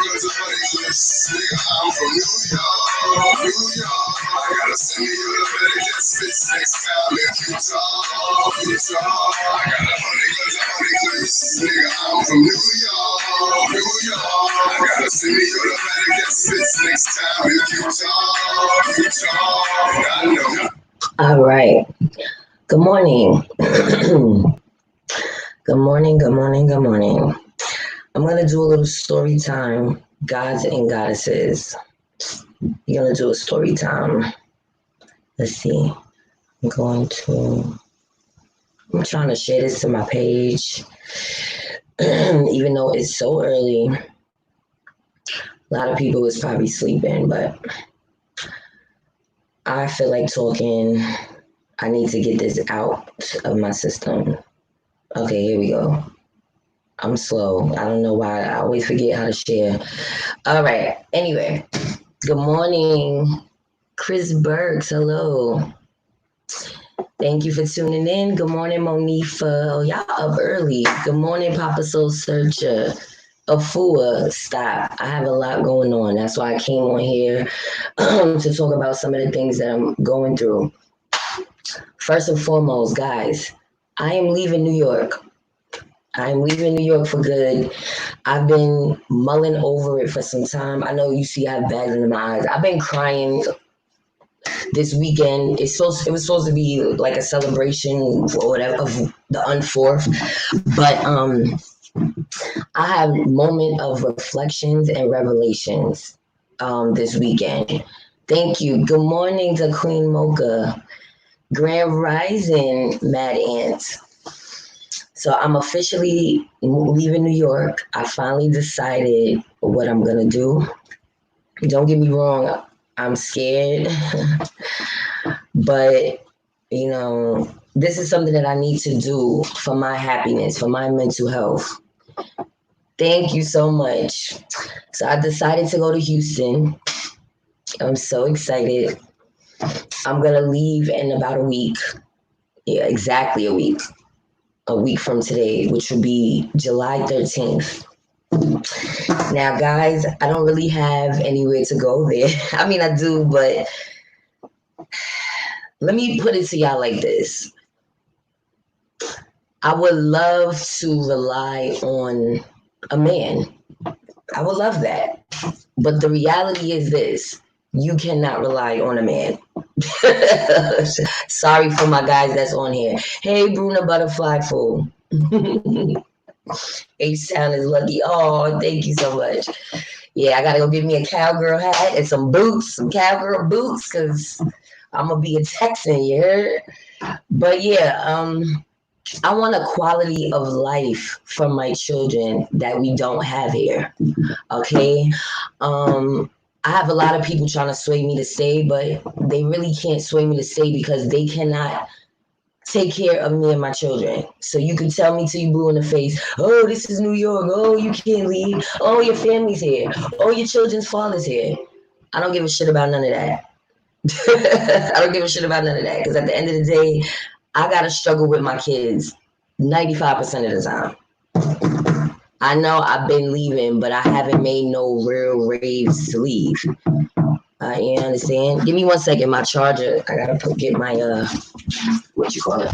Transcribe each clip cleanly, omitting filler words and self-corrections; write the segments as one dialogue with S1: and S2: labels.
S1: guns and money clips. Nigga, I'm from New York, New York. I gotta send me you the better get spits next time if you talk, you talk. I got 100 guns and money clips. Nigga, I'm from New York, New York. I gotta send me you the better get spits next time if you talk, you talk. I know. All right. Good morning. Good morning, good morning, good morning. I'm going to do a little story time, gods and goddesses. You're going to do a story time. Let's see. I'm trying to share this to my page. Even though it's so early, a lot of people is probably sleeping, but I feel like talking. I need to get this out of my system. Okay, here we go. I'm slow. I don't know why. I always forget how to share. All right. Anyway, good morning, Chris Burks. Hello. Thank you for tuning in. Good morning, Monifa. Oh, y'all up early. Good morning, Papa Soul Searcher. Afua, stop. I have a lot going on. That's why I came on here to talk about some of the things that I'm going through. First and foremost, guys, I am leaving New York. I'm leaving New York for good. I've been mulling over it for some time. I know you see I have bags in my eyes. I've been crying this weekend. It was supposed to be like a celebration or whatever of the unfourth. But I have a moment of reflections and revelations this weekend. Thank you. Good morning to Queen Mocha. Grand Rising, Mad Ant. So I'm officially leaving New York. I finally decided what I'm going to do. Don't get me wrong, I'm scared. But, you know, this is something that I need to do for my happiness, for my mental health. Thank you so much. So I decided to go to Houston. I'm so excited. I'm going to leave in about a week. Yeah, exactly a week. A week from today, which will be July 13th. Now, guys, I don't really have anywhere to go there. I mean, I do, but let me put it to y'all like this. I would love to rely on a man. I would love that. But the reality is this. You cannot rely on a man. Sorry for my guys that's on here. Hey, Bruna Butterfly Fool. H-Town is lucky. Oh, thank you so much. Yeah, I gotta go get me a cowgirl hat and some boots, some cowgirl boots, because I'm gonna be a Texan, you heard? But yeah, I want a quality of life for my children that we don't have here. Okay. I have a lot of people trying to sway me to stay, but they really can't sway me to stay because they cannot take care of me and my children. So you can tell me till you blue in the face, oh, this is New York. Oh, you can't leave. Oh, your family's here. Oh, your children's father's here. I don't give a shit about none of that. I don't give a shit about none of that because at the end of the day, I got to struggle with my kids 95% of the time. I know I've been leaving, but I haven't made no real raves to leave. You understand? Give me 1 second. My charger. I gotta get my what you call it?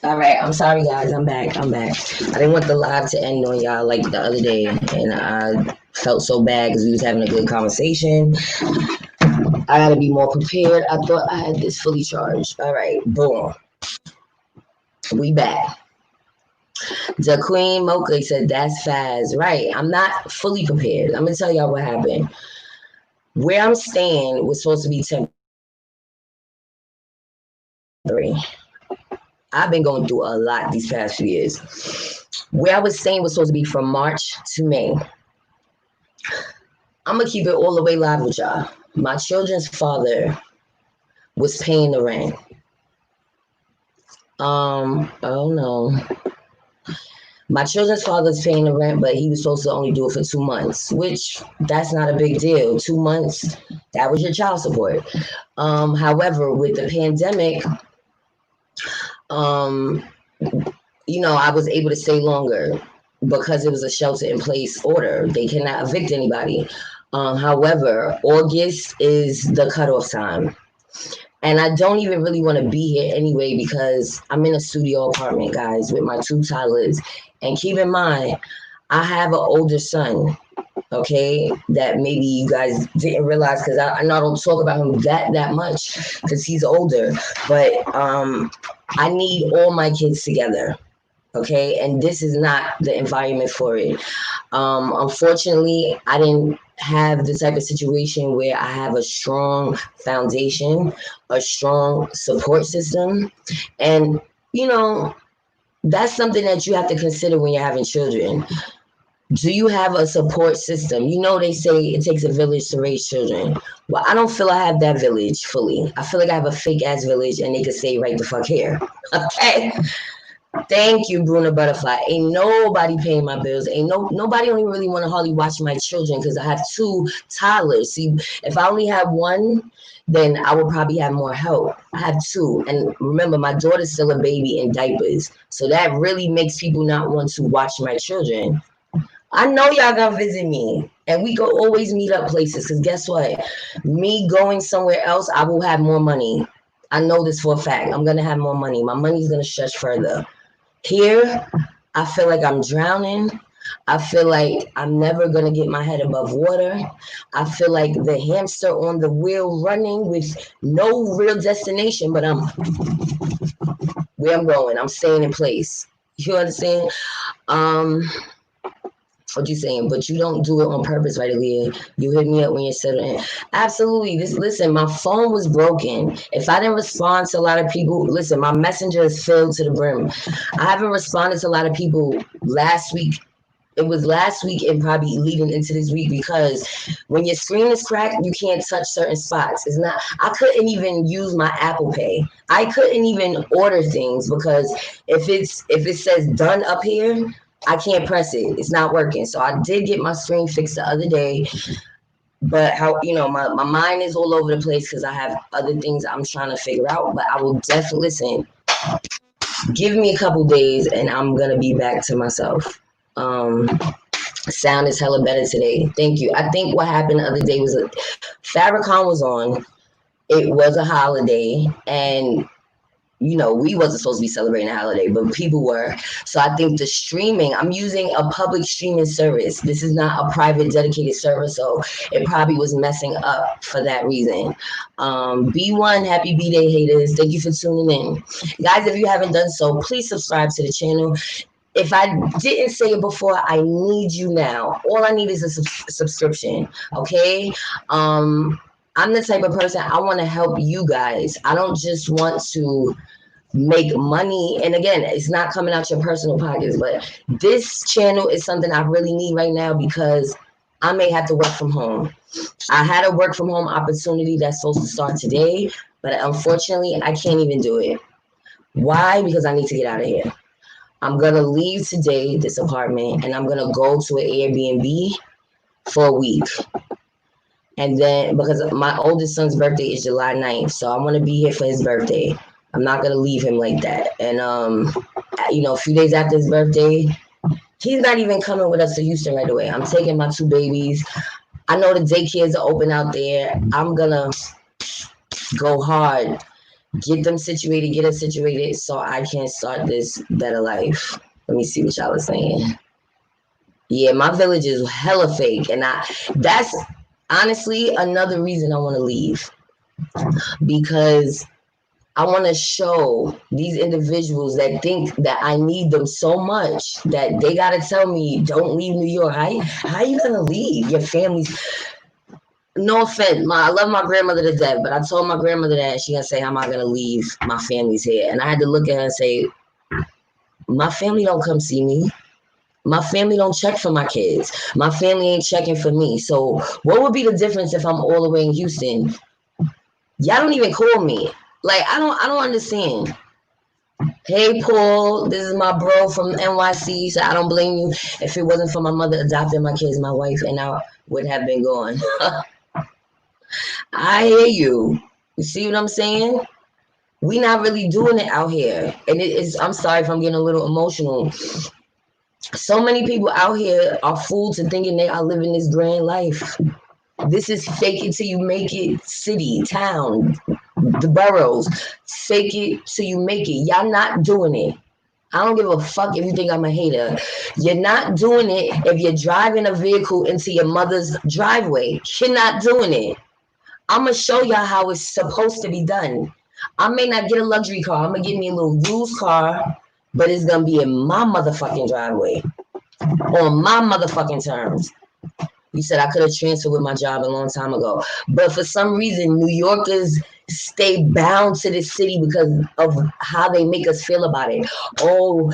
S1: All right, I'm sorry guys, I'm back. I didn't want the live to end on y'all like the other day, and I felt so bad because we was having a good conversation. I gotta be more prepared. I thought I had this fully charged. All right, boom. We back. The Queen Mocha said, that's fast. Right, I'm not fully prepared. I'm gonna tell y'all what happened. Where I'm staying was supposed to be temporary. I've been going through a lot these past few years. Where I was staying was supposed to be from March to May. I'm gonna keep it all the way live with y'all. My children's father was paying the rent. Oh no. My children's father's paying the rent, but he was supposed to only do it for 2 months, which that's not a big deal. 2 months, that was your child support. However, with the pandemic, um, I was able to stay longer because it was a shelter in place order. They cannot evict anybody. However, August is the cutoff time. And I don't even really want to be here anyway because I'm in a studio apartment, guys, with my 2 toddlers. And keep in mind, I have an older son, okay, that maybe you guys didn't realize because I know I don't talk about him that much because he's older. But I need all my kids together, okay? And this is not the environment for it. Unfortunately, I didn't have the type of situation where I have a strong foundation, a strong support system. And, that's something that you have to consider when you're having children. Do you have a support system? They say it takes a village to raise children. Well, I don't feel I have that village fully. I feel like I have a fake ass village and they could stay right the fuck here. Okay. Thank you, Bruno Butterfly. Ain't nobody paying my bills. Ain't nobody only really want to hardly watch my children because I have 2 toddlers. See, if I only had one, then I would probably have more help. I have 2. And remember, my daughter's still a baby in diapers. So that really makes people not want to watch my children. I know y'all gonna visit me. And we go always meet up places. Because guess what? Me going somewhere else, I will have more money. I know this for a fact. I'm going to have more money. My money's going to stretch further. Here, I feel like I'm drowning. I feel like I'm never going to get my head above water. I feel like the hamster on the wheel running with no real destination, but where I'm going, I'm staying in place. You understand? What you saying? But you don't do it on purpose, right, Aaliyah? You hit me up when you're settling. Absolutely. Listen, my phone was broken. If I didn't respond to a lot of people, listen, my messenger is filled to the brim. I haven't responded to a lot of people last week. It was last week and probably leading into this week because when your screen is cracked, you can't touch certain spots. I couldn't even use my Apple Pay. I couldn't even order things because if it says done up here, I can't press it. It's not working. So I did get my screen fixed the other day. But my mind is all over the place because I have other things I'm trying to figure out. But I will definitely listen. Give me a couple days and I'm gonna be back to myself. Sound is hella better today. Thank you. I think what happened the other day was Farrakhan was on. It was a holiday and we wasn't supposed to be celebrating a holiday, but people were. So I think the streaming, I'm using a public streaming service. This is not a private dedicated server, so it probably was messing up for that reason. B1, happy B-Day haters. Thank you for tuning in. Guys, if you haven't done so, please subscribe to the channel. If I didn't say it before, I need you now. All I need is a subscription, okay? I'm the type of person, I want to help you guys. I don't just want to make money. And again, it's not coming out your personal pockets, but this channel is something I really need right now because I may have to work from home. I had a work from home opportunity that's supposed to start today, but unfortunately, I can't even do it. Why? Because I need to get out of here. I'm going to leave today, this apartment, and I'm going to go to an Airbnb for a week. And then, because my oldest son's birthday is July 9th, so I want to be here for his birthday. I'm not going to leave him like that. And, a few days after his birthday, he's not even coming with us to Houston right away. I'm taking my 2 babies. I know the daycares are open out there. I'm going to go hard, get us situated so I can start this better life. Let me see what y'all are saying. Yeah, my village is hella fake. And that's honestly another reason I want to leave, because I want to show these individuals that think that I need them so much that they got to tell me, don't leave New York. How you going to leave your family's? No offense, I love my grandmother to death, but I told my grandmother that she going to say, how am I going to leave my family's here? And I had to look at her and say, my family don't come see me. My family don't check for my kids. My family ain't checking for me. So what would be the difference if I'm all the way in Houston? Y'all don't even call me. Like I don't understand. Hey Paul, this is my bro from NYC. So I don't blame you. If it wasn't for my mother adopting my kids, my wife and I would have been gone. I hear you. You see what I'm saying? We not really doing it out here. And it is, I'm sorry if I'm getting a little emotional. So many people out here are fooled to thinking they are living this grand life. This is fake it till you make it city, town, the boroughs. Fake it till you make it. Y'all not doing it. I don't give a fuck if you think I'm a hater. You're not doing it if you're driving a vehicle into your mother's driveway. You're not doing it. I'm going to show y'all how it's supposed to be done. I may not get a luxury car. I'm going to get me a little used car, but it's going to be in my motherfucking driveway on my motherfucking terms. You said I could have transferred with my job a long time ago. But for some reason, New Yorkers stay bound to this city because of how they make us feel about it. Oh,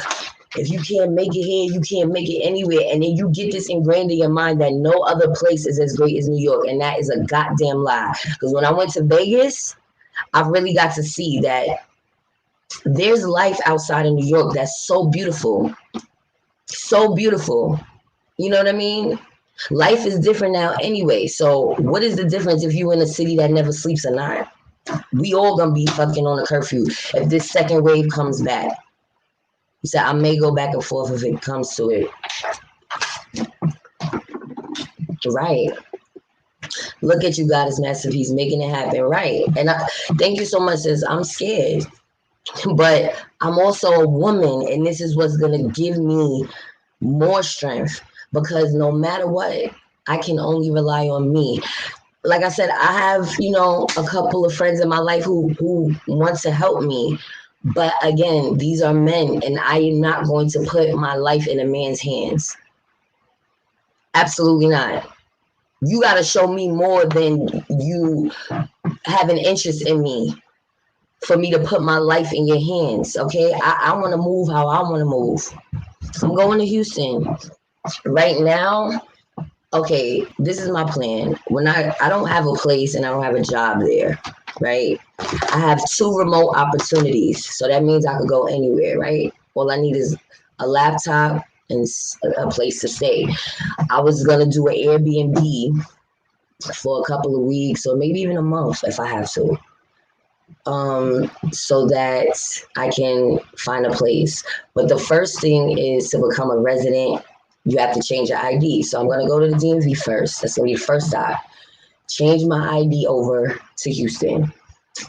S1: if you can't make it here, you can't make it anywhere. And then you get this ingrained in your mind that no other place is as great as New York. And that is a goddamn lie. Because when I went to Vegas, I really got to see that there's life outside of New York that's so beautiful. So beautiful. You know what I mean? Life is different now anyway. So what is the difference if you're in a city that never sleeps at night? We all gonna be fucking on a curfew if this second wave comes back. He said, I may go back and forth if it comes to it. Right. Look at you, Goddess Masterpiece, making it happen. Right. And thank you so much, sis. I'm scared. But I'm also a woman, and this is what's going to give me more strength because no matter what, I can only rely on me. Like I said, I have, a couple of friends in my life who want to help me. But again, these are men, and I am not going to put my life in a man's hands. Absolutely not. You got to show me more than you have an interest in me for me to put my life in your hands, okay? I want to move how I want to move. I'm going to Houston. Right now, okay, this is my plan. When I don't have a place and I don't have a job there, right? I have 2 remote opportunities. So that means I could go anywhere, right? All I need is a laptop and a place to stay. I was going to do an Airbnb for a couple of weeks or maybe even a month if I have to. So that I can find a place. But the first thing is to become a resident. You have to change your ID. So I'm going to go to the DMV first. That's going to be the first stop. Change my ID over to Houston.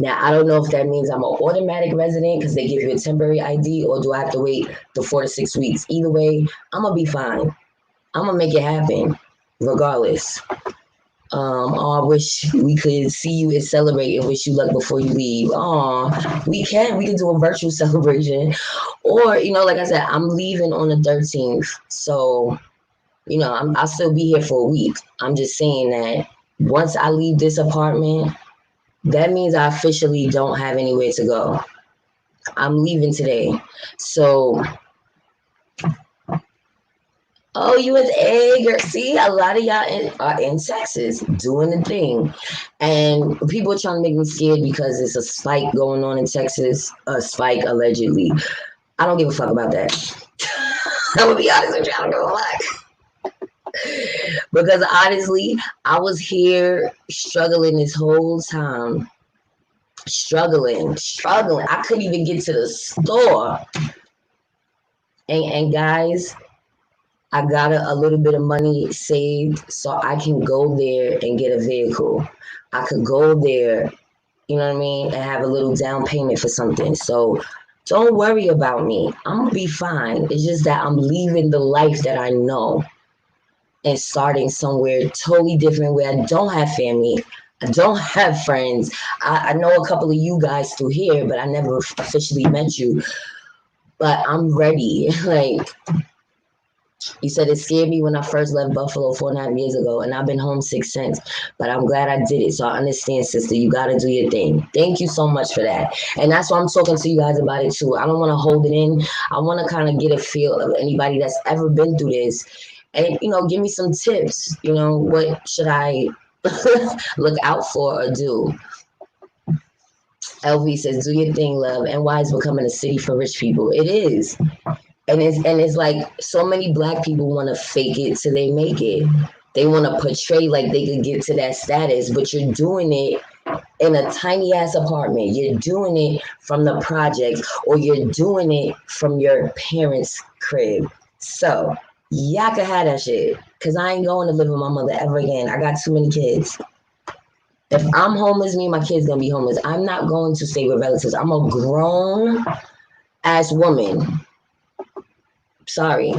S1: Now, I don't know if that means I'm an automatic resident because they give you a temporary ID, or do I have to wait the 4 to 6 weeks? Either way, I'm going to be fine. I'm going to make it happen regardless. I wish we could see you and celebrate and wish you luck before you leave. We can do a virtual celebration. Or, like I said, I'm leaving on the 13th. So, I'll still be here for a week. I'm just saying that once I leave this apartment, that means I officially don't have anywhere to go. I'm leaving today. So, oh, USA, girl. See, a lot of y'all are in Texas doing the thing. And people are trying to make me scared because it's a spike going on in Texas, a spike allegedly. I don't give a fuck about that. I'm going to be honest with you. I don't give a fuck. Because honestly, I was here struggling this whole time. Struggling. I couldn't even get to the store. And guys, I got a little bit of money saved so I can go there and get a vehicle. I could go there, you know what I mean, and have a little down payment for something. So don't worry about me. I'm going to be fine. It's just that I'm leaving the life that I know and starting somewhere totally different where I don't have family. I don't have friends. I know a couple of you guys through here, but I never officially met you. But I'm ready. Like, You said it scared me when I first left Buffalo 4.5 years ago, and I've been homesick since. But I'm glad I did it. So I understand, sister. You gotta do your thing. Thank you so much for that. And that's why I'm talking to you guys about it too. I don't want to hold it in. I want to kind of get a feel of anybody that's ever been through this, and give me some tips. What should I look out for or do? LV says, "Do your thing, love." NY is becoming a city for rich people. It is. And it's like so many black people want to fake it till they make it. They want to portray like they could get to that status, but you're doing it in a tiny ass apartment. You're doing it from the projects, or you're doing it from your parents' crib. So y'all can have that shit, cause I ain't going to live with my mother ever again. I got too many kids. If I'm homeless, me and my kids gonna be homeless. I'm not going to stay with relatives. I'm a grown ass woman. Sorry.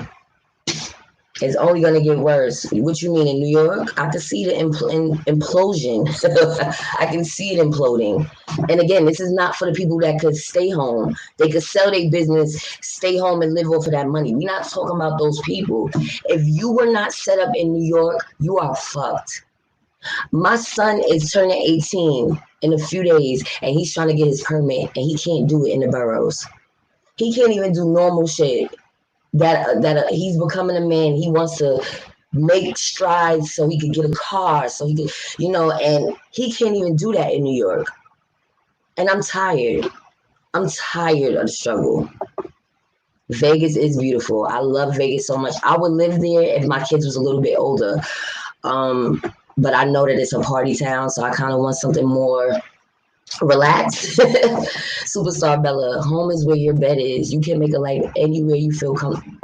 S1: It's only going to get worse. What you mean in New York? I can see the implosion. I can see it imploding. And again, this is not for the people that could stay home. They could sell their business, stay home, and live off of that money. We're not talking about those people. If you were not set up in New York, you are fucked. My son is turning 18 in a few days, and he's trying to get his permit, and he can't do it in the boroughs. He can't even do normal shit. That he's becoming a man. He wants to make strides so he could get a car, so he could, and he can't even do that in New York. And I'm tired. I'm tired of the struggle. Vegas is beautiful. I love Vegas so much. I would live there if my kids was a little bit older. But I know that it's a party town, so I kind of want something more relaxed. Superstar Bella, home is where your bed is. You can make a life anywhere you feel comfortable.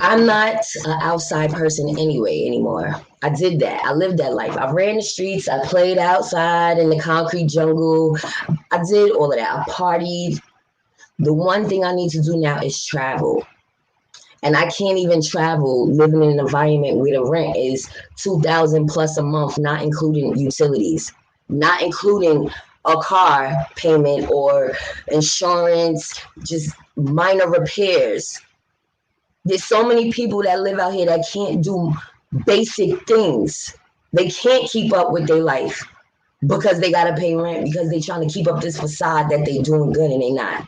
S1: I'm not an outside person anyway anymore. I did that. I lived that life. I ran the streets. I played outside in the concrete jungle. I did all of that. I partied. The one thing I need to do now is travel. And I can't even travel living in an environment where the rent is $2,000 plus a month, not including utilities, not including a car payment or insurance, just minor repairs. There's so many people that live out here that can't do basic things. They can't keep up with their life because they got to pay rent, because they trying to keep up this facade that they doing good and they not.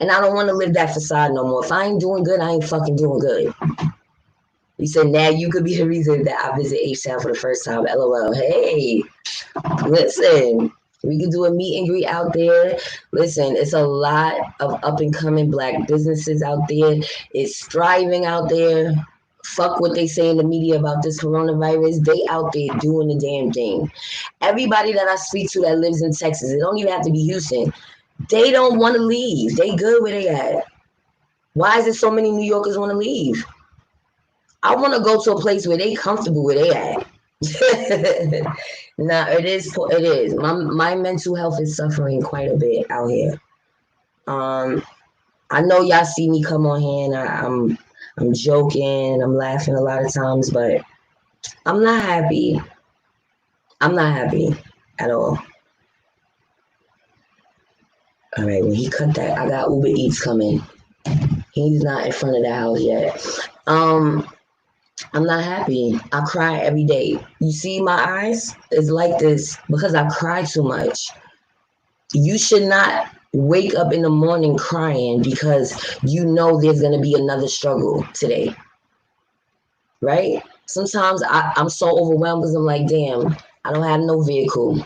S1: And I don't want to live that facade no more. If I ain't doing good, I ain't fucking doing good. You said, now you could be the reason that I visit H-Town for the first time. LOL. Hey, listen, we can do a meet and greet out there. Listen, it's a lot of up and coming black businesses out there. It's thriving out there. Fuck what they say in the media about this coronavirus. They out there doing the damn thing. Everybody that I speak to that lives in Texas, it don't even have to be Houston. They don't want to leave. They good where they at. Why is it so many New Yorkers want to leave? I want to go to a place where they comfortable where they at. Nah, it is. My mental health is suffering quite a bit out here. I know y'all see me come on here and I'm joking, I'm laughing a lot of times, but I'm not happy. I'm not happy at all. All right, when he cut that, I got Uber Eats coming. He's not in front of the house yet. I'm not happy. I cry every day. You see my eyes? It's like this because I cry too much. You should not wake up in the morning crying because you know there's going to be another struggle today. Right? Sometimes I'm so overwhelmed because I'm like, damn, I don't have no vehicle.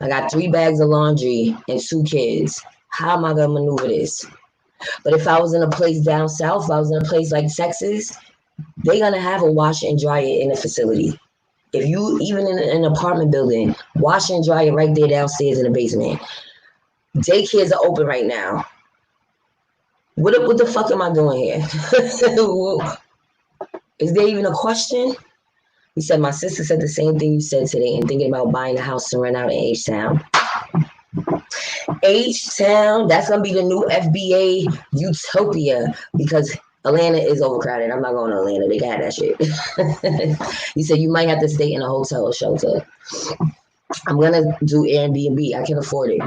S1: I got 3 bags of laundry and 2 kids. How am I going to maneuver this? But if I was in a place down south, if I was in a place like Texas, they're going to have a wash and dryer in a facility. If you, even in an apartment building, wash and dryer right there downstairs in the basement. Daycares are open right now. What the fuck am I doing here? Is there even a question? He said, my sister said the same thing you said today and thinking about buying a house to rent out in H-Town. H-Town, that's going to be the new FBA utopia because Atlanta is overcrowded. I'm not going to Atlanta. They got that shit. He said, you might have to stay in a hotel or shelter. I'm going to do Airbnb. I can afford it.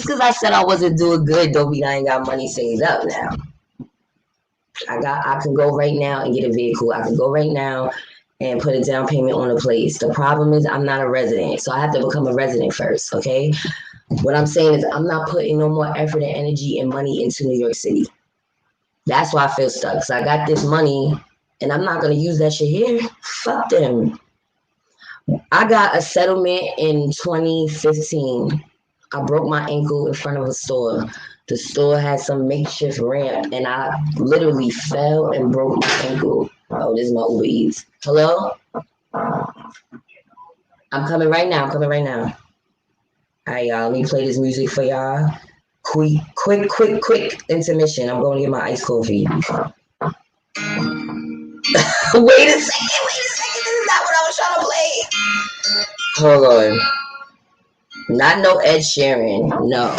S1: Just because I said I wasn't doing good, don't mean I ain't got money saved up now. I can go right now and get a vehicle. I can go right now and put a down payment on a place. The problem is I'm not a resident, so I have to become a resident first, okay? What I'm saying is I'm not putting no more effort and energy and money into New York City. That's why I feel stuck, because I got this money and I'm not going to use that shit here. Fuck them. I got a settlement in 2015. I broke my ankle in front of a store. The store had some makeshift ramp, and I literally fell and broke my ankle. Oh, this is my Uber Eats. Hello? I'm coming right now. All right, y'all. Let me play this music for y'all. Quick intermission. I'm going to get my iced coffee. Wait a second. This is not what I was trying to play. Hold on. Not no Ed Sheeran. No.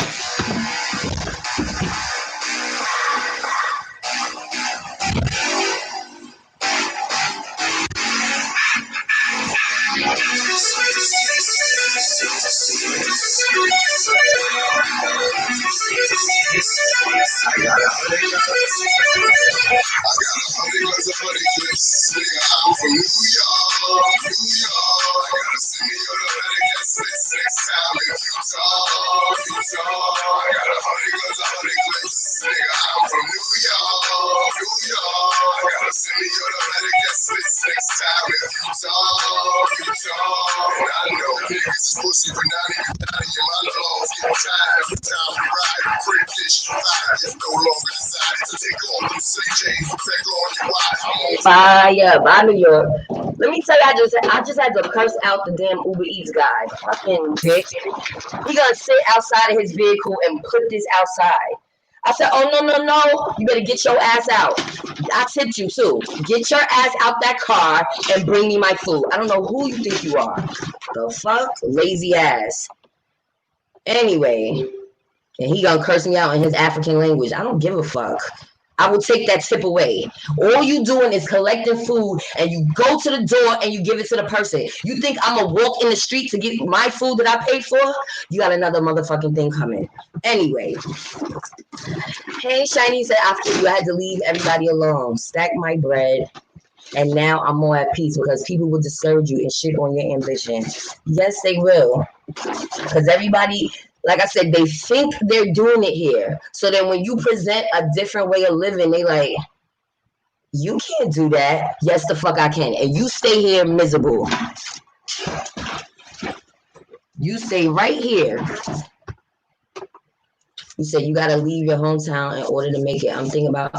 S1: Fire, by New York. Let me tell you, I just had to curse out the damn Uber Eats guy. Fucking bitch. He gonna sit outside of his vehicle and put this outside. I said, oh, no. You better get your ass out. I tipped you, too. Get your ass out that car and bring me my food. I don't know who you think you are. The fuck? Lazy ass. Anyway, and he gonna curse me out in his African language. I don't give a fuck. I will take that tip away. All you doing is collecting food and you go to the door and you give it to the person. You think I'm gonna walk in the street to get my food that I paid for? You got another motherfucking thing coming. Anyway. Hey, Shiny said after you had to leave everybody alone. Stack my bread. And now I'm more at peace because people will discourage you and shit on your ambition. Yes, they will. Because everybody, like I said, they think they're doing it here. So then when you present a different way of living, they like, you can't do that. Yes, the fuck I can. And you stay here miserable. You stay right here. You said you got to leave your hometown in order to make it. I'm thinking about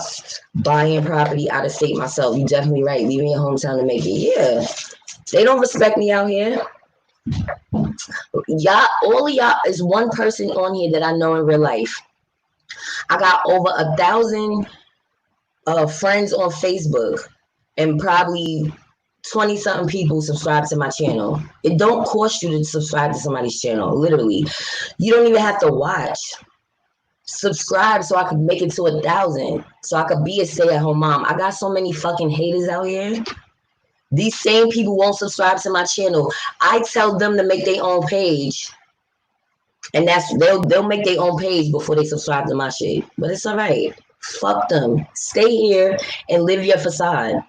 S1: buying property out of state myself. You're definitely right. Leaving your hometown to make it. Yeah. They don't respect me out here. Y'all, all of y'all is one person on here that I know in real life. I got over 1,000 friends on Facebook and probably 20-something people subscribe to my channel. It don't cost you to subscribe to somebody's channel, literally. You don't even have to watch. Subscribe so I could make it to 1,000, so I could be a stay-at-home mom. I got so many fucking haters out here. These same people won't subscribe to my channel. I tell them to make their own page, and they'll make their own page before they subscribe to my shit. But it's all right. Fuck them. Stay here and live your facade.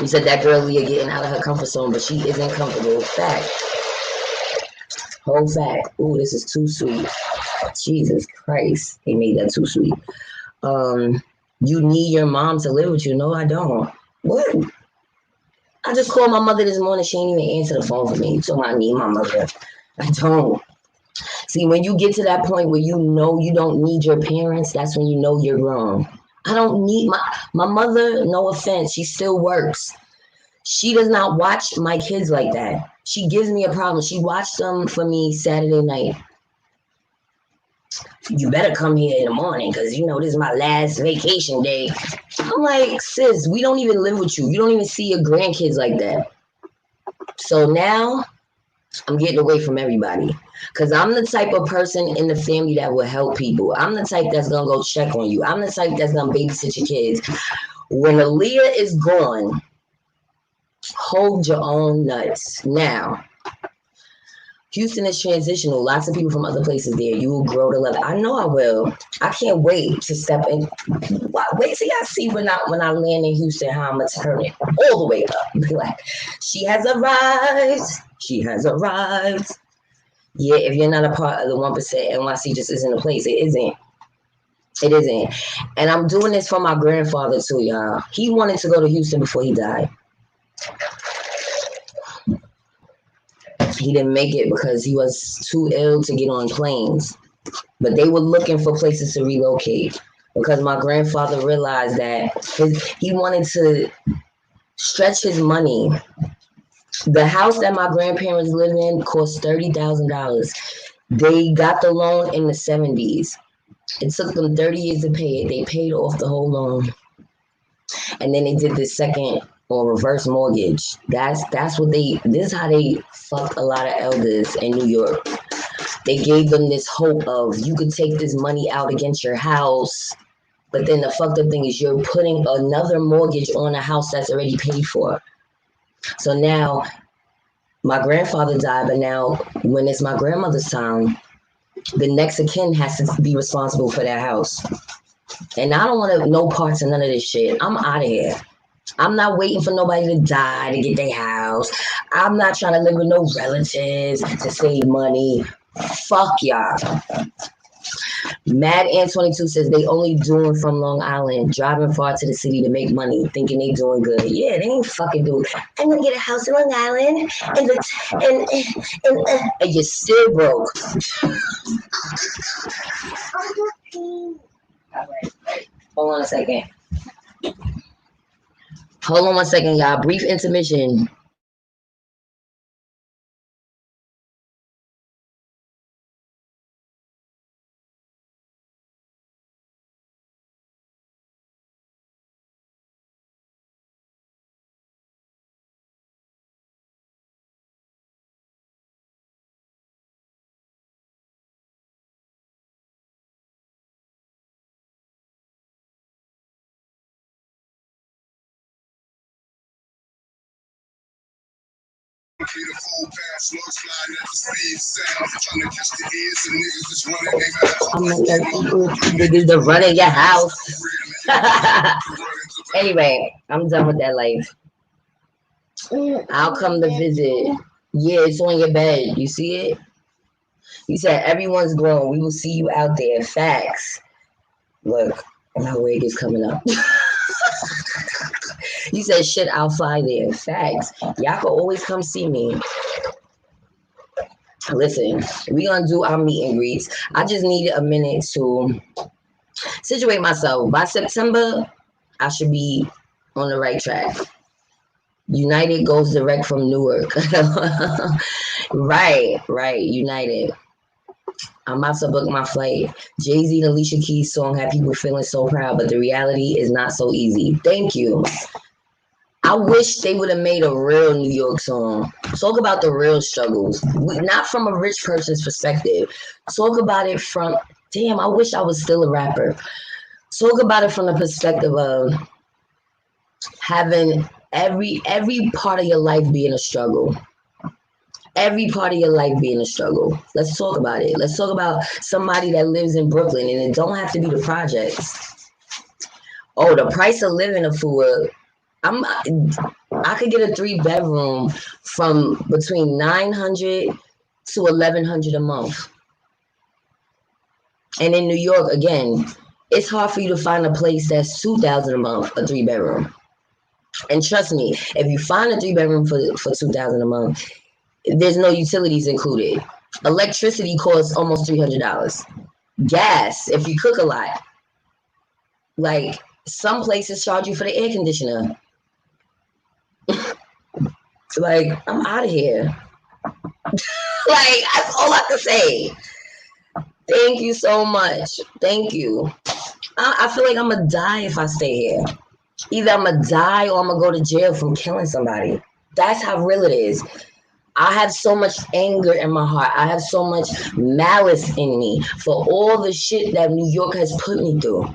S1: You said that girl Leah getting out of her comfort zone, but she isn't comfortable. Fact. Whole fact. Ooh, this is too sweet. Jesus Christ. They made that too sweet. You need your mom to live with you. No, I don't. What? I just called my mother this morning. She ain't even answer the phone for me. So I need my mother. I don't. See, when you get to that point where you know you don't need your parents, that's when you know you're grown. I don't need my mother, no offense, she still works. She does not watch my kids like that. She gives me a problem. She watched them for me Saturday night. You better come here in the morning because, you know, this is my last vacation day. I'm like, sis, we don't even live with you. You don't even see your grandkids like that. So now I'm getting away from everybody because I'm the type of person in the family that will help people. I'm the type that's going to go check on you. I'm the type that's going to babysit your kids. When Aaliyah is gone, hold your own nuts. Now, Houston is transitional. Lots of people from other places there. You will grow to love it. I know I will. I can't wait to step in. Wait till y'all see when I land in Houston how I'm gonna turn it all the way up. Be like, she has arrived. She has arrived. Yeah, if you're not a part of the 1%, NYC just isn't a place. It isn't. It isn't. And I'm doing this for my grandfather too, y'all. He wanted to go to Houston before he died. He didn't make it because he was too ill to get on planes. But they were looking for places to relocate because my grandfather realized that he wanted to stretch his money. The house that my grandparents lived in cost $30,000. They got the loan in the 70s. It took them 30 years to pay it. They paid off the whole loan. And then they did the second or reverse mortgage. That's what this is how they fucked a lot of elders in New York. They gave them this hope of you could take this money out against your house. But then the fucked up thing is you're putting another mortgage on a house that's already paid for. So now my grandfather died, but now when it's my grandmother's time, the next of kin has to be responsible for that house. And I don't want no parts of none of this shit. I'm out of here. I'm not waiting for nobody to die to get their house. I'm not trying to live with no relatives to save money. Fuck y'all. Mad Ant 22 says they only doing from Long Island, driving far to the city to make money, thinking they doing good. Yeah, they ain't fucking doing. I'm gonna get a house in Long Island, and you're still broke. Hold on a second. Hold on one second, y'all. Brief intermission. I'm like, niggas to run in your house. Anyway, I'm done with that life. I'll come to visit. Yeah, it's on your bed. You see it? You said everyone's grown. We will see you out there. Facts. Look, my wig is coming up. You said shit, I'll fly there. Facts. Y'all can always come see me. Listen, we gonna do our meet and greets. I just needed a minute to situate myself. By September, I should be on the right track. United goes direct from Newark. Right. United. I'm about to book my flight. Jay-Z and Alicia Keys' song had people feeling so proud, but the reality is not so easy. Thank you. I wish they would have made a real New York song. Talk about the real struggles. Not from a rich person's perspective. Talk about it from, damn, I wish I was still a rapper. Talk about it from the perspective of having every part of your life being a struggle. Every part of your life being a struggle. Let's talk about it. Let's talk about somebody that lives in Brooklyn, and it don't have to be the projects. Oh, the price of living for I could get a 3-bedroom from between $900 to $1,100 a month. And in New York, again, it's hard for you to find a place that's $2,000 a month, a 3-bedroom. And trust me, if you find a 3-bedroom for $2,000 a month, there's no utilities included. Electricity costs almost $300. Gas, if you cook a lot. Like, some places charge you for the air conditioner. Like, I'm out of here. Like, that's all I can say. Thank you so much. Thank you. I feel like I'm going to die if I stay here. Either I'm going to die or I'm going to go to jail from killing somebody. That's how real it is. I have so much anger in my heart. I have so much malice in me for all the shit that New York has put me through.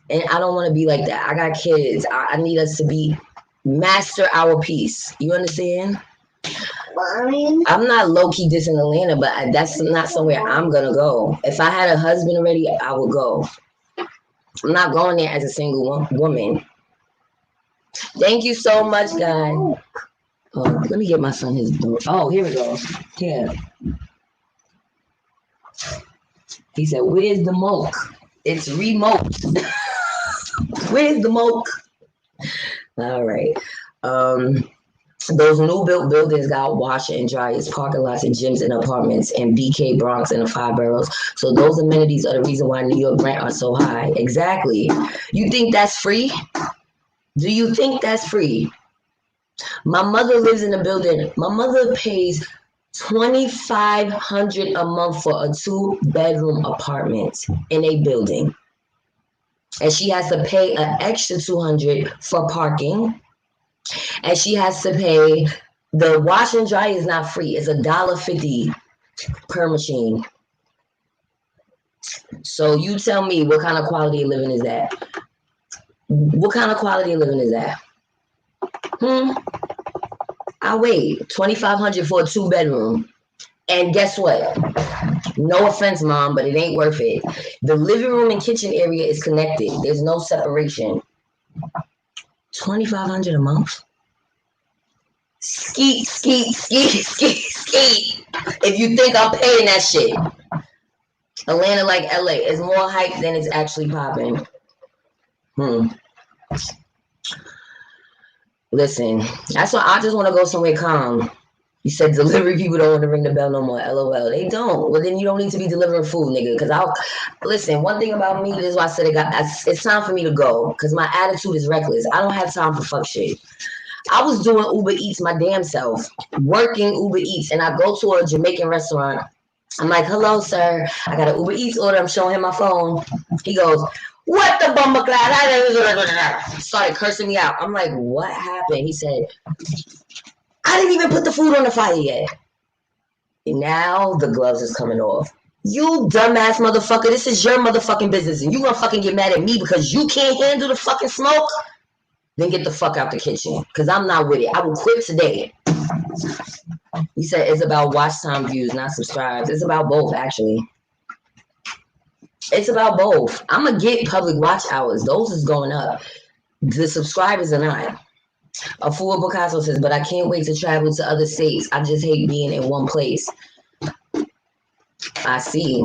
S1: And I don't want to be like that. I got kids. I need us to master our peace. You understand? I'm not low-key dissing Atlanta, but that's not somewhere I'm gonna go. If I had a husband already, I would go. I'm not going there as a single woman. Thank you so much, guys. Oh, let me get my son his. Oh, here we go. Here. He said, "Where's the milk? It's remote. Where's the milk?" All right. Those new built buildings got washer and dryers, parking lots, and gyms and apartments in BK, Bronx, and the five boroughs. So those amenities are the reason why New York rent are so high. Exactly. You think that's free? Do you think that's free? My mother lives in a building. My mother pays $2,500 a month for a 2-bedroom apartment in a building, and she has to pay an extra $200 for parking, and she has to pay. The wash and dry is not free. It's $1.50 per machine. So you tell me, what kind of quality of living is that? What kind of quality of living is that? I wait $2,500 for a 2-bedroom, and guess what? No offense, Mom, but it ain't worth it. The living room and kitchen area is connected. There's no separation. $2,500 a month. Skeet. If you think I'm paying that shit. Atlanta, like LA, is more hype than it's actually popping. Listen, that's why I just want to go somewhere calm. You said delivery people don't want to ring the bell no more. LOL. They don't. Well, then you don't need to be delivering food, nigga. Because listen. One thing about me, this is why I said it's time for me to go. Because my attitude is reckless. I don't have time for fuck shit. I was doing Uber Eats my damn self, working Uber Eats, and I go to a Jamaican restaurant. I'm like, "Hello, sir. I got an Uber Eats order." I'm showing him my phone. He goes, "What the bummer class?" Started cursing me out. I'm like, "What happened?" He said, "I didn't even put the food on the fire yet." Now the gloves is coming off. You dumbass motherfucker. This is your motherfucking business, and you gonna fucking get mad at me because you can't handle the fucking smoke? Then get the fuck out the kitchen, because I'm not with it. I will quit today. He said it's about watch time views, not subscribes. It's about both, actually. It's about both. I'm going to get public watch hours. Those is going up. The subscribers are not. A fool Picasso says, but I can't wait to travel to other states. I just hate being in one place. I see.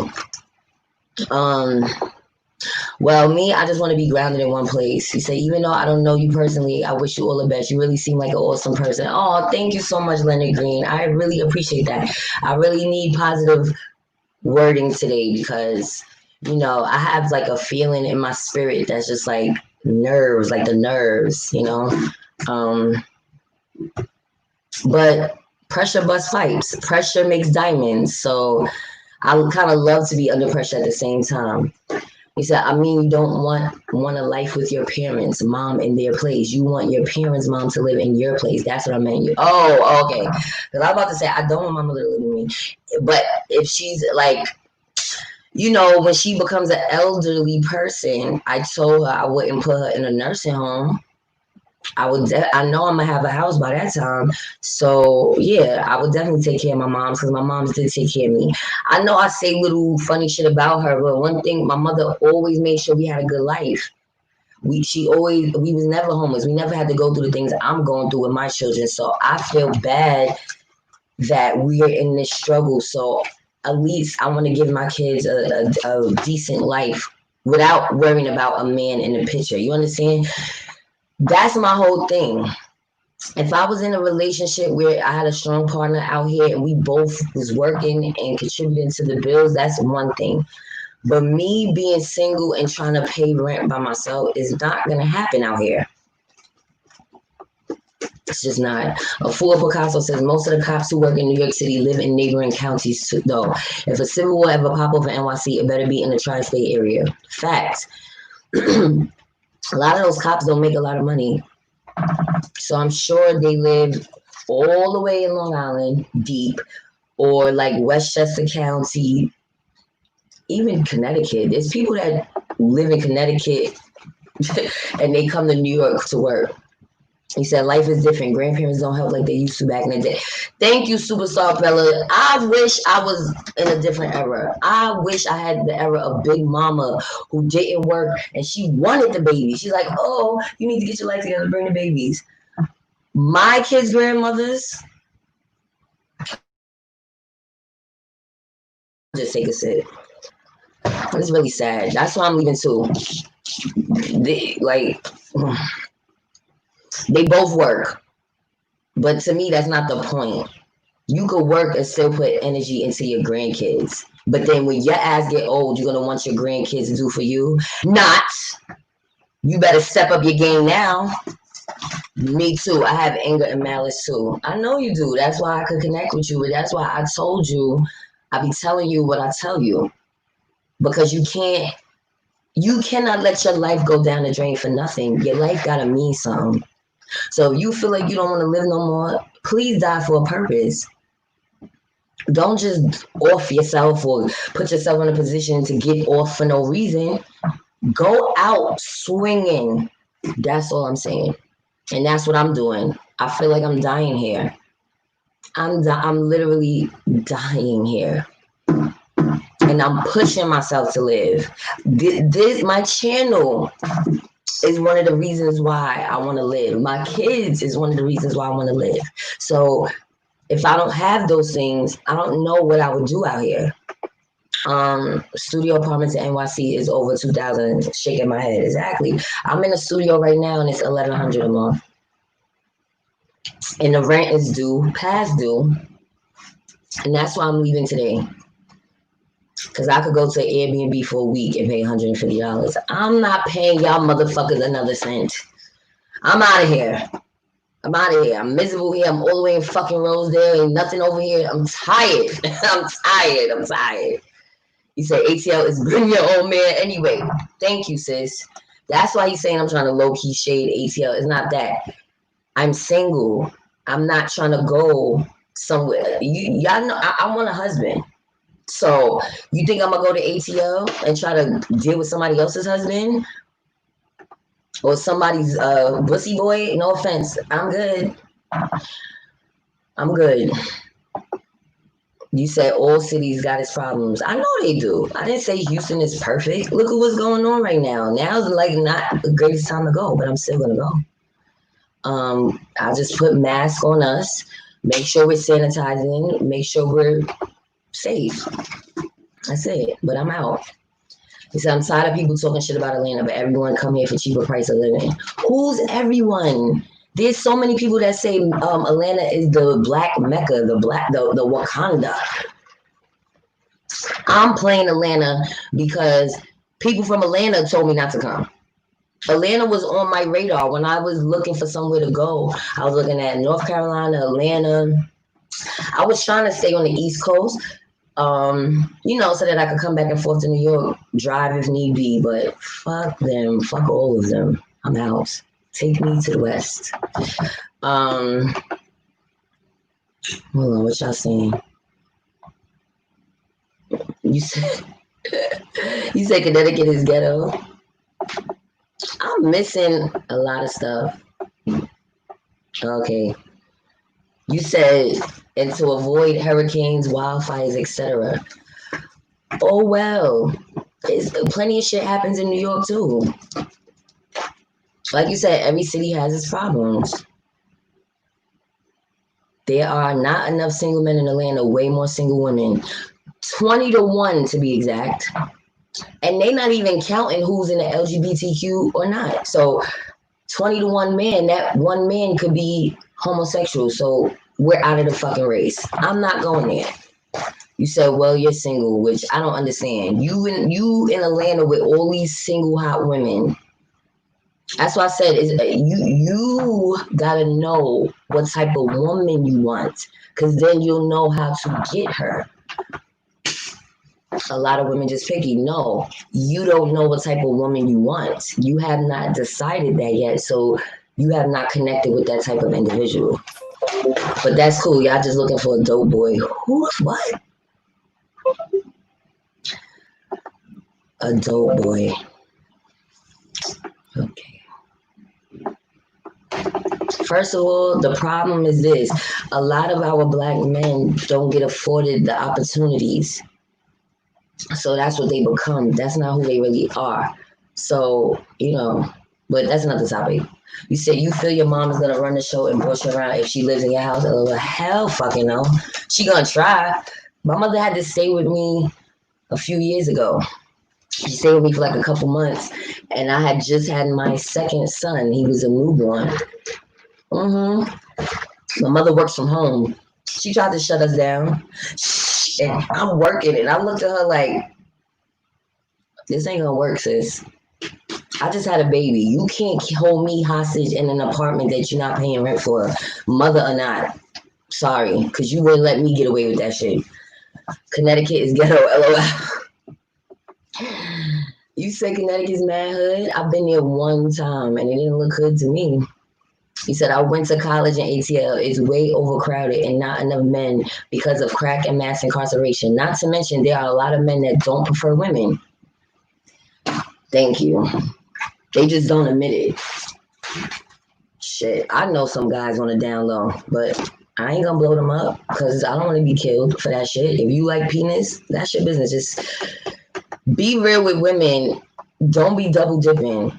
S1: Well, me, I just want to be grounded in one place. He said, even though I don't know you personally, I wish you all the best. You really seem like an awesome person. Oh, thank you so much, Leonard Green. I really appreciate that. I really need positive wording today because, I have like a feeling in my spirit that's just like nerves, like the nerves, But pressure busts pipes. Pressure makes diamonds. So I kind of love to be under pressure at the same time. He said, you don't want a life with your parents' mom in their place. You want your parents' mom to live in your place. That's what I meant. Oh, okay. Because I was about to say, I don't want my mother to live with me. But if she's like, when she becomes an elderly person, I told her I wouldn't put her in a nursing home. I know I'm gonna have a house by that time. So yeah, I would definitely take care of my moms because my moms did take care of me. I know I say little funny shit about her, but one thing, my mother always made sure we had a good life. We was never homeless. We never had to go through the things I'm going through with my children. So I feel bad that we are in this struggle. So at least I want to give my kids a decent life without worrying about a man in the picture. You understand? That's my whole thing. If I was in a relationship where I had a strong partner out here and we both was working and contributing to the bills, that's one thing. But me being single and trying to pay rent by myself is not going to happen out here. It's just not. A fool Picasso says most of the cops who work in New York City live in neighboring counties too, though. If a civil war ever pop up in NYC, it better be in the tri-state area. Fact. A lot of those cops don't make a lot of money. So I'm sure they live all the way in Long Island, deep, or like Westchester County, even Connecticut. There's people that live in Connecticut and they come to New York to work. He said life is different. Grandparents don't help like they used to back in the day. Thank you, Superstar Bella. I wish I was in a different era. I wish I had the era of Big Mama who didn't work and she wanted the baby. She's like, oh, you need to get your life together, bring the babies. My kids' grandmothers, just take a sip. It's really sad. That's why I'm leaving too. They both work, but to me, that's not the point. You could work and still put energy into your grandkids. But then when your ass get old, you're gonna want your grandkids to do for you. Not. You better step up your game now. Me too. I have anger and malice too. I know you do. That's why I could connect with you. But that's why I told you I be telling you what I tell you. Because you cannot let your life go down the drain for nothing. Your life gotta mean something. So if you feel like you don't want to live no more, please die for a purpose. Don't just off yourself or put yourself in a position to get off for no reason. Go out swinging. That's all I'm saying. And that's what I'm doing. I feel like I'm dying here. I'm literally dying here. And I'm pushing myself to live. This my channel is one of the reasons why I want to live. My kids is one of the reasons why I want to live. So if I don't have those things, I don't know what I would do out here. Studio apartments in NYC is over 2,000. Shaking my head. Exactly. I'm in a studio right now and it's 1,100 a month. And the rent is due, past due. And that's why I'm leaving today. Because I could go to Airbnb for a week and pay $150. I'm not paying y'all motherfuckers another cent. I'm out of here. I'm out of here. I'm miserable here. I'm all the way in fucking Rosedale. Ain't nothing over here. I'm tired. I'm tired. You said ATL is bring your own man anyway. Thank you, sis. That's why he's saying I'm trying to low-key shade ATL. It's not that. I'm single. I'm not trying to go somewhere. Y'all know I want a husband. So you think I'm gonna go to ATL and try to deal with somebody else's husband or somebody's pussy boy? No offense. I'm good. I'm good. You said all cities got its problems. I know they do. I didn't say Houston is perfect. Look at what's going on right now. Now's like not the greatest time to go, but I'm still gonna go. I'll just put mask on us, make sure we're sanitizing, make sure we're safe. That's it. But I'm out. He said, I'm tired of people talking shit about Atlanta, but everyone come here for cheaper price of living. Who's everyone? There's so many people that say Atlanta is the black Mecca, the Wakanda. I'm playing Atlanta because people from Atlanta told me not to come. Atlanta was on my radar when I was looking for somewhere to go. I was looking at North Carolina, Atlanta. I was trying to stay on the East Coast, so that I could come back and forth to New York, drive if need be. But fuck them, fuck all of them. I'm out. Take me to the West. Hold on, what y'all saying? You said Connecticut is ghetto. I'm missing a lot of stuff. Okay. You said, and to avoid hurricanes, wildfires, etc. Oh well, plenty of shit happens in New York too. Like you said, every city has its problems. There are not enough single men in Atlanta, way more single women. 20-1 to be exact. And they not even counting who's in the LGBTQ or not. So 20-1 man, that one man could be homosexual. So we're out of the fucking race. I'm not going there. You said, well, you're single, which I don't understand. You in Atlanta with all these single hot women. That's why I said you gotta know what type of woman you want, because then you'll know how to get her. A lot of women just picky. No, you don't know what type of woman you want. You have not decided that yet, so you have not connected with that type of individual. But that's cool. Y'all just looking for a dope boy. Who's what? A dope boy. Okay. First of all, the problem is this: a lot of our black men don't get afforded the opportunities, so that's what they become. That's not who they really are. So but that's another topic. You said you feel your mom is gonna run the show and push you around if she lives in your house. Oh, hell, fucking no. She gonna try. My mother had to stay with me a few years ago. She stayed with me for like a couple months, and I had just had my second son. He was a newborn. My mother works from home. She tried to shut us down, and I'm working, and I looked at her like, "This ain't gonna work, sis. I just had a baby. You can't hold me hostage in an apartment that you're not paying rent for, mother or not. Sorry, because you wouldn't let me get away with that shit. Connecticut is ghetto, lol." You say Connecticut's mad hood? I've been there one time, and it didn't look good to me. He said, I went to college in ATL. It's way overcrowded and not enough men because of crack and mass incarceration. Not to mention, there are a lot of men that don't prefer women. Thank you. They just don't admit it. Shit, I know some guys on the down low, but I ain't gonna blow them up because I don't want to be killed for that shit. If you like penis, that's your business. Just be real with women. Don't be double dipping.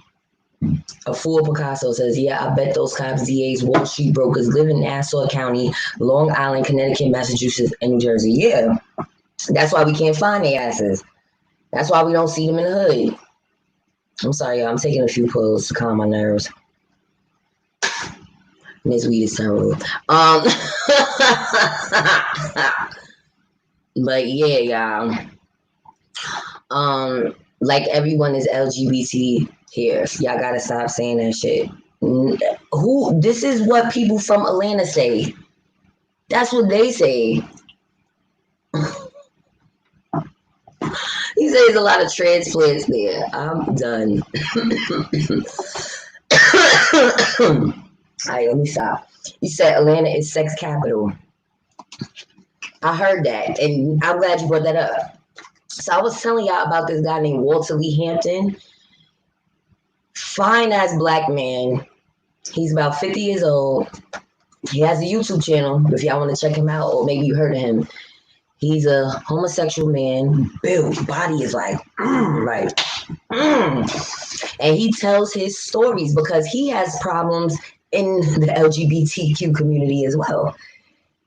S1: A fool Picasso says, yeah, I bet those cops, DAs, Wall Street brokers live in Nassau County, Long Island, Connecticut, Massachusetts, and New Jersey. Yeah, that's why we can't find their asses. That's why we don't see them in the hood. I'm sorry, y'all. I'm taking a few pills to calm my nerves. This weed is terrible. But yeah, y'all. Like everyone is LGBT here. Y'all gotta stop saying that shit. This is what people from Atlanta say. That's what they say. He says a lot of transplants there. I'm done. All right, let me stop. You said Atlanta is sex capital. I heard that, and I'm glad you brought that up. So I was telling y'all about this guy named Walter Lee Hampton. Fine ass black man. He's about 50 years old. He has a YouTube channel if y'all want to check him out, or maybe you heard of him. He's a homosexual man. Built body is like. And he tells his stories because he has problems in the LGBTQ community as well.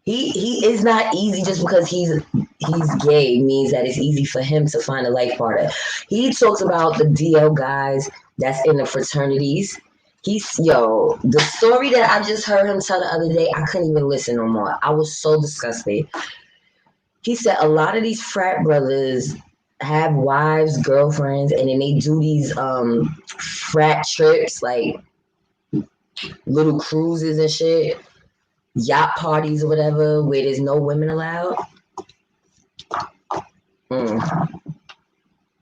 S1: He is not easy just because he's gay means that it's easy for him to find a life partner. He talks about the DL guys that's in the fraternities. The story that I just heard him tell the other day, I couldn't even listen no more. I was so disgusted. He said a lot of these frat brothers have wives, girlfriends, and then they do these frat trips, like little cruises and shit, yacht parties or whatever, where there's no women allowed.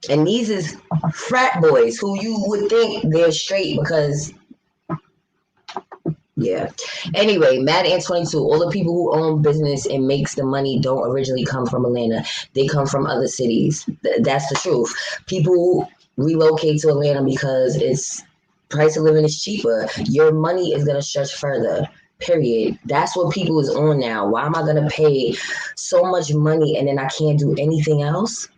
S1: And these is frat boys who you would think they're straight because, yeah. Anyway, Mad Ant 22, all the people who own business and makes the money don't originally come from Atlanta. They come from other cities. That's the truth. People relocate to Atlanta because it's price of living is cheaper. Your money is going to stretch further. Period. That's what people is on now. Why am I going to pay so much money and then I can't do anything else?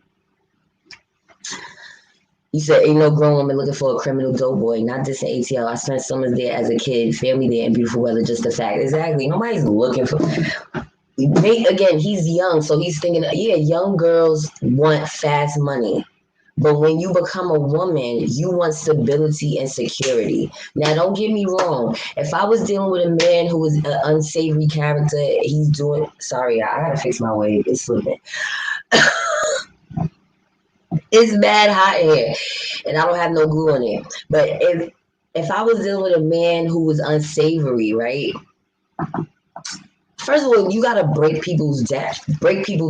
S1: You said, ain't no grown woman looking for a criminal dope boy. Not this in ATL. I spent summers there as a kid, family there, and beautiful weather. Just a fact. Exactly. Nobody's looking for. Again, he's young, so he's thinking, yeah, young girls want fast money. But when you become a woman, you want stability and security. Now, don't get me wrong. If I was dealing with a man who was an unsavory character, he's doing. Sorry, I gotta fix my wig. It's slipping. It's bad hot here, and I don't have no glue on it. But if I was dealing with a man who was unsavory, right? First of all, you gotta break people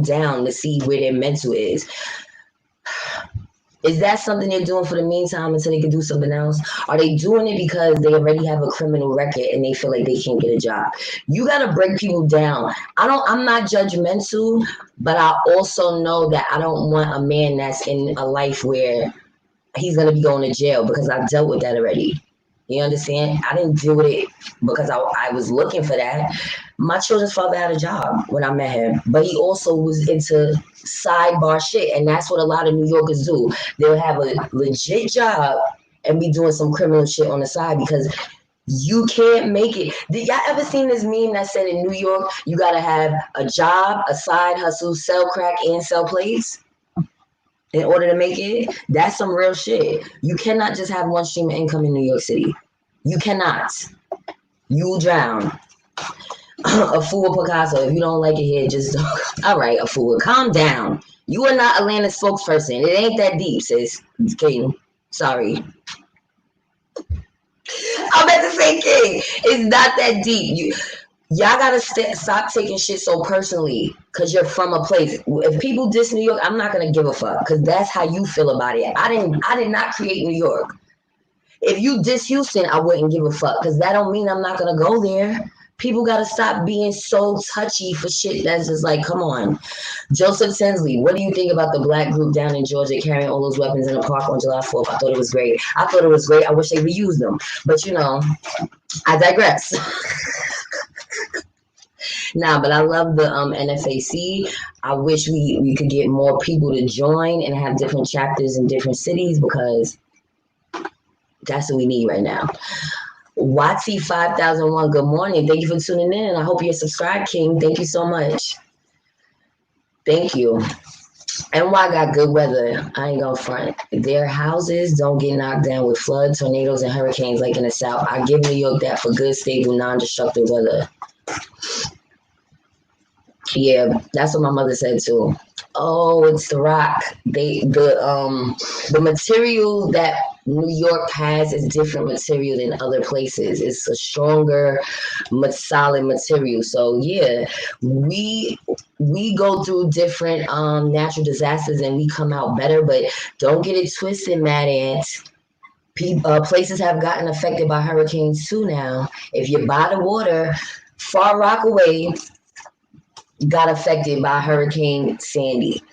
S1: down to see where their mental is. Is that something they're doing for the meantime until they can do something else? Are they doing it because they already have a criminal record and they feel like they can't get a job? You gotta break people down. I'm not judgmental, but I also know that I don't want a man that's in a life where he's gonna be going to jail because I've dealt with that already. You understand? I didn't deal with it because I was looking for that. My children's father had a job when I met him, but he also was into sidebar shit. And that's what a lot of New Yorkers do. They'll have a legit job and be doing some criminal shit on the side because you can't make it. Did y'all ever seen this meme that said in New York, you gotta have a job, a side hustle, sell crack, and sell plates in order to make it? That's some real shit. You cannot just have one stream of income in New York City. You cannot. You'll drown. A fool Picasso. If you don't like it here, just all right, a fool. Calm down. You are not Atlanta's spokesperson. It ain't that deep, sis. King. Sorry. I'm at the same King. It's not that deep. Y'all gotta stop taking shit so personally because you're from a place. If people diss New York, I'm not gonna give a fuck because that's how you feel about it. I did not create New York. If you diss Houston, I wouldn't give a fuck because that don't mean I'm not gonna go there. People gotta stop being so touchy for shit that's just like, come on. Joseph Tinsley, what do you think about the black group down in Georgia carrying all those weapons in the park on July 4th? I thought it was great. I wish they reused them. But I digress. Nah, but I love the NFAC. I wish we could get more people to join and have different chapters in different cities because that's what we need right now. Watsy 5001, good morning. Thank you for tuning in. I hope you're subscribed, King. Thank you so much. Thank you. NY got good weather. I ain't gonna front. Their houses don't get knocked down with floods, tornadoes, and hurricanes like in the South. I give New York that for good, stable, non-destructive weather. Yeah, that's what my mother said too. Oh, it's the rock. The material that New York has is different material than other places. It's a stronger, solid material. So yeah, we go through different natural disasters and we come out better. But don't get it twisted, Mad Ants. Places have gotten affected by hurricanes too now. If you're by the water, Far Rockaway got affected by Hurricane Sandy.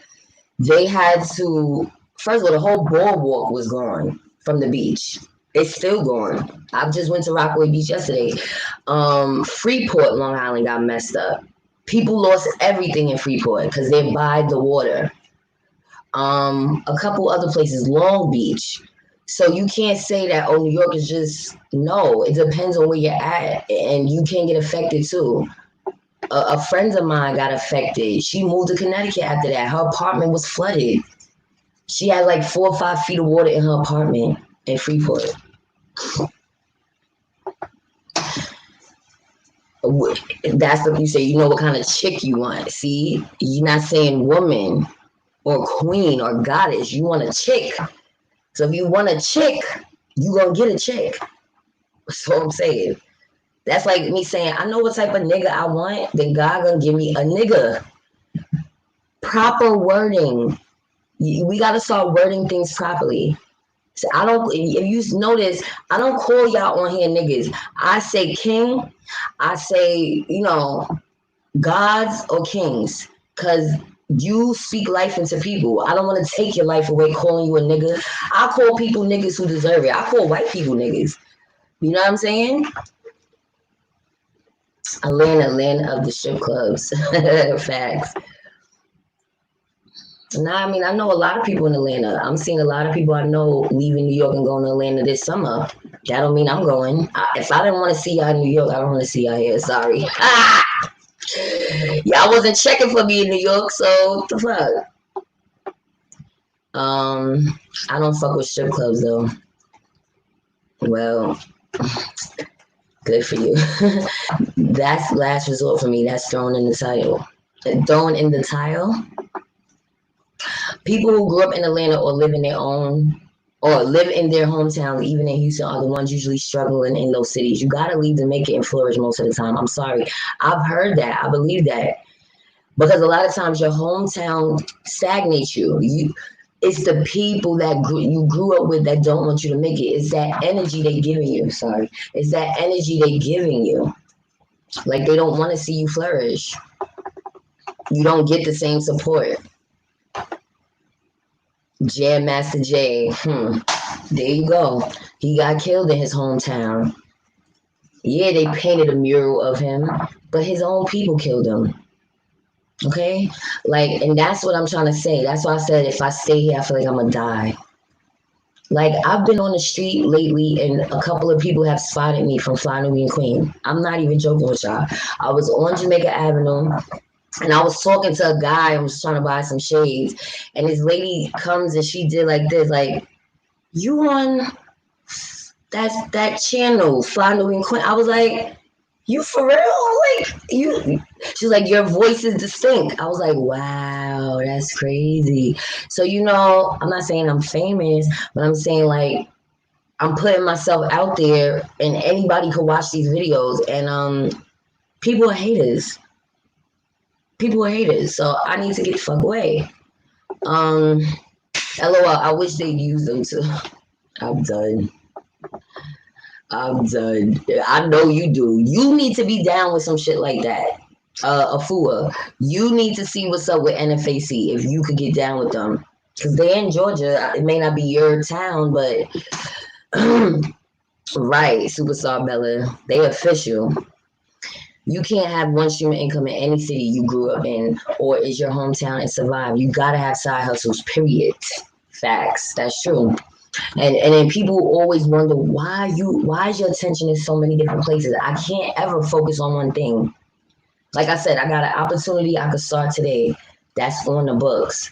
S1: They had to, first of all, the whole boardwalk was gone from the beach. It's still gone. I just went to Rockaway Beach yesterday. Freeport, Long Island got messed up. People lost everything in Freeport because they're by the water. A couple other places, Long Beach. So you can't say that, New York is just, no, it depends on where you're at and you can get affected too. A friend of mine got affected. She moved to Connecticut after that. Her apartment was flooded. She had like 4 or 5 feet of water in her apartment in Freeport. That's what you say. You know what kind of chick you want. See, you're not saying woman or queen or goddess. You want a chick. So if you want a chick, you gonna get a chick. That's what I'm saying. That's like me saying, I know what type of nigga I want, then God gonna give me a nigga. Proper wording. We gotta start wording things properly. So if you notice, I don't call y'all on here niggas. I say king, I say, gods or kings. Cause you speak life into people. I don't want to take your life away calling you a nigga. I call people niggas who deserve it. I call white people niggas. You know what I'm saying? Atlanta of the strip clubs. Facts. Nah, I mean, I know a lot of people in Atlanta. I'm seeing a lot of people I know leaving New York and going to Atlanta this summer. That don't mean I'm going. If I didn't want to see y'all in New York, I don't want to see y'all here. Sorry. Y'all wasn't checking for me in New York, so what the fuck? I don't fuck with strip clubs though. Well, good for you. That's last resort for me. That's thrown in the title. Thrown in the tile. People who grew up in Atlanta or live in their hometowns, even in Houston, are the ones usually struggling in those cities. You gotta leave to make it and flourish most of the time. I'm sorry. I've heard that. I believe that. Because a lot of times your hometown stagnates you. It's the people that you grew up with that don't want you to make it. It's that energy they giving you. Sorry. It's that energy they giving you. Like they don't want to see you flourish. You don't get the same support. Jam Master J. There you go. He got killed in his hometown. Yeah, they painted a mural of him, but his own people killed him. Okay? Like, and that's what I'm trying to say. That's why I said if I stay here, I feel like I'm gonna die. Like, I've been on the street lately, and a couple of people have spotted me from Fly Nubian Queen. I'm not even joking with y'all. I was on Jamaica Avenue, and I was talking to a guy. I was trying to buy some shades, and this lady comes and she did like this, like, you on that channel, Fly Nubian Queen. I was like, you for real? Like, you? She's like, your voice is distinct. I was like, wow, that's crazy. So, I'm not saying I'm famous, but I'm saying, like, I'm putting myself out there, and anybody could watch these videos, and people are haters. People are haters, so I need to get the fuck away. Um, LOL. I wish they'd use them too. I'm done. I'm done. I know you do. You need to be down with some shit like that. Afua, you need to see what's up with NFAC if you could get down with them. Because they're in Georgia. It may not be your town, but right, Superstar Bella, they official. You can't have one stream of income in any city you grew up in or is your hometown and survive. You gotta have side hustles, period. Facts. That's true. And then people always wonder why is your attention in so many different places. I can't ever focus on one thing. Like I said, I got an opportunity I could start today. That's on the books.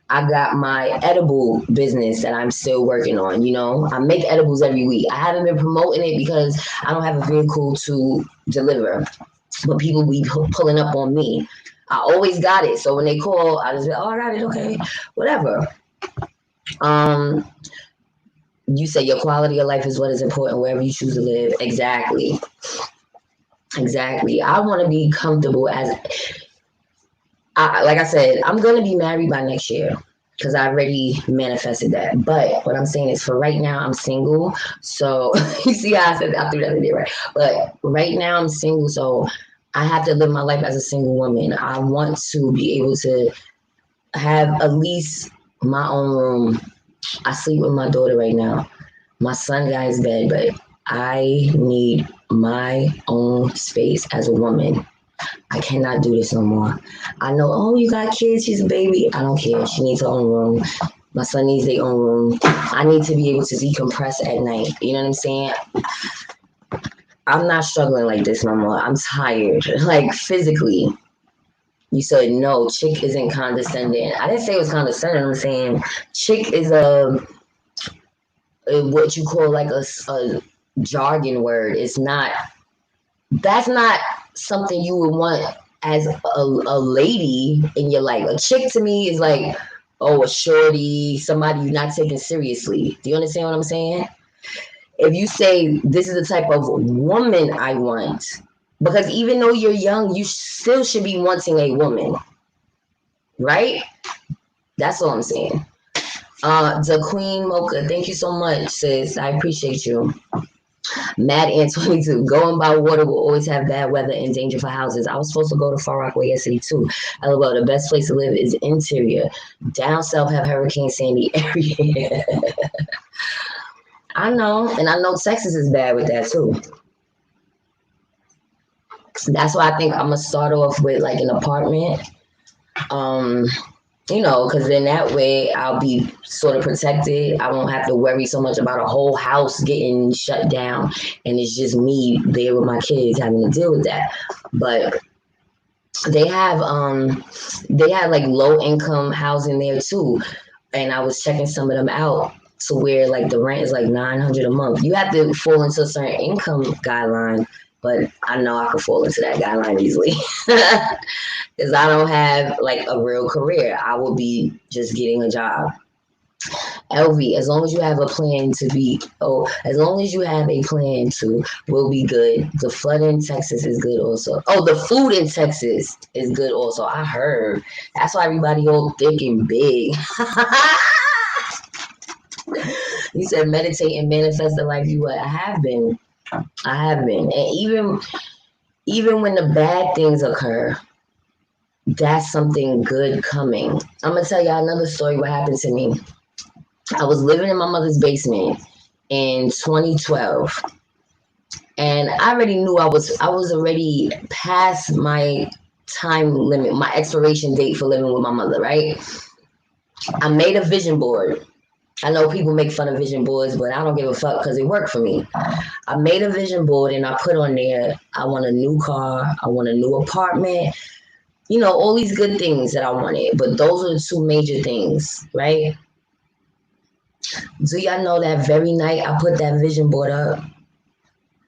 S1: I got my edible business that I'm still working on. I make edibles every week. I haven't been promoting it because I don't have a vehicle to deliver, but people be pulling up on me. I always got it. So when they call, I just be, oh, I got it. Okay, whatever. You say your quality of life is what is important wherever you choose to live. Exactly. I want to be comfortable like I said, I'm going to be married by next year because I already manifested that. But what I'm saying is for right now, I'm single. So you see how I said that through the other day, right? But right now I'm single. So I have to live my life as a single woman. I want to be able to have at least my own room. I sleep with my daughter right now. My son got his bed, but I need my own space as a woman. I cannot do this no more. I know, oh, you got kids, she's a baby. I don't care. She needs her own room. My son needs their own room. I need to be able to decompress at night. You know what I'm saying? I'm not struggling like this no more. I'm tired, like physically. You said no, chick isn't condescending. I didn't say it was condescending. I'm saying chick is what you call like a jargon word. It's not. That's not something you would want as a lady in your life. A chick to me is like, oh, a shorty, somebody you're not taking seriously. Do you understand what I'm saying? If you say this is the type of woman I want, because even though you're young, you still should be wanting a woman, right? That's all I'm saying. The Queen Mocha, thank you so much, sis. I appreciate you. Mad Ant 22. Going by water will always have bad weather and danger for houses. I was supposed to go to Far Rockaway yesterday too. LOL, the best place to live is interior. Down south have Hurricane Sandy area. I know, and I know Texas is bad with that too. That's why I think I'm gonna start off with like an apartment. Because then that way I'll be sort of protected. I won't have to worry so much about a whole house getting shut down, and it's just me there with my kids having to deal with that. But they have like low income housing there too, and I was checking some of them out to where like the rent is like $900 a month. You have to fall into a certain income guideline, but I know I could fall into that guideline easily. Because I don't have like a real career. I will be just getting a job. LV, as long as you have a plan as long as you have a plan to, will be good. The flood in Texas is good also. Oh, the food in Texas is good also. I heard. That's why everybody all thick and big. You said meditate and manifest the life you want. I have been. And even when the bad things occur, that's something good coming. I'm gonna tell y'all another story what happened to me. I was living in my mother's basement in 2012, and I already knew I was already past my time limit, my expiration date for living with my mother, right? I made a vision board. I know people make fun of vision boards, but I don't give a fuck because it worked for me. I made a vision board and I put on there, I want a new car, I want a new apartment, all these good things that I wanted. But those are the two major things, right? Do y'all know that very night I put that vision board up,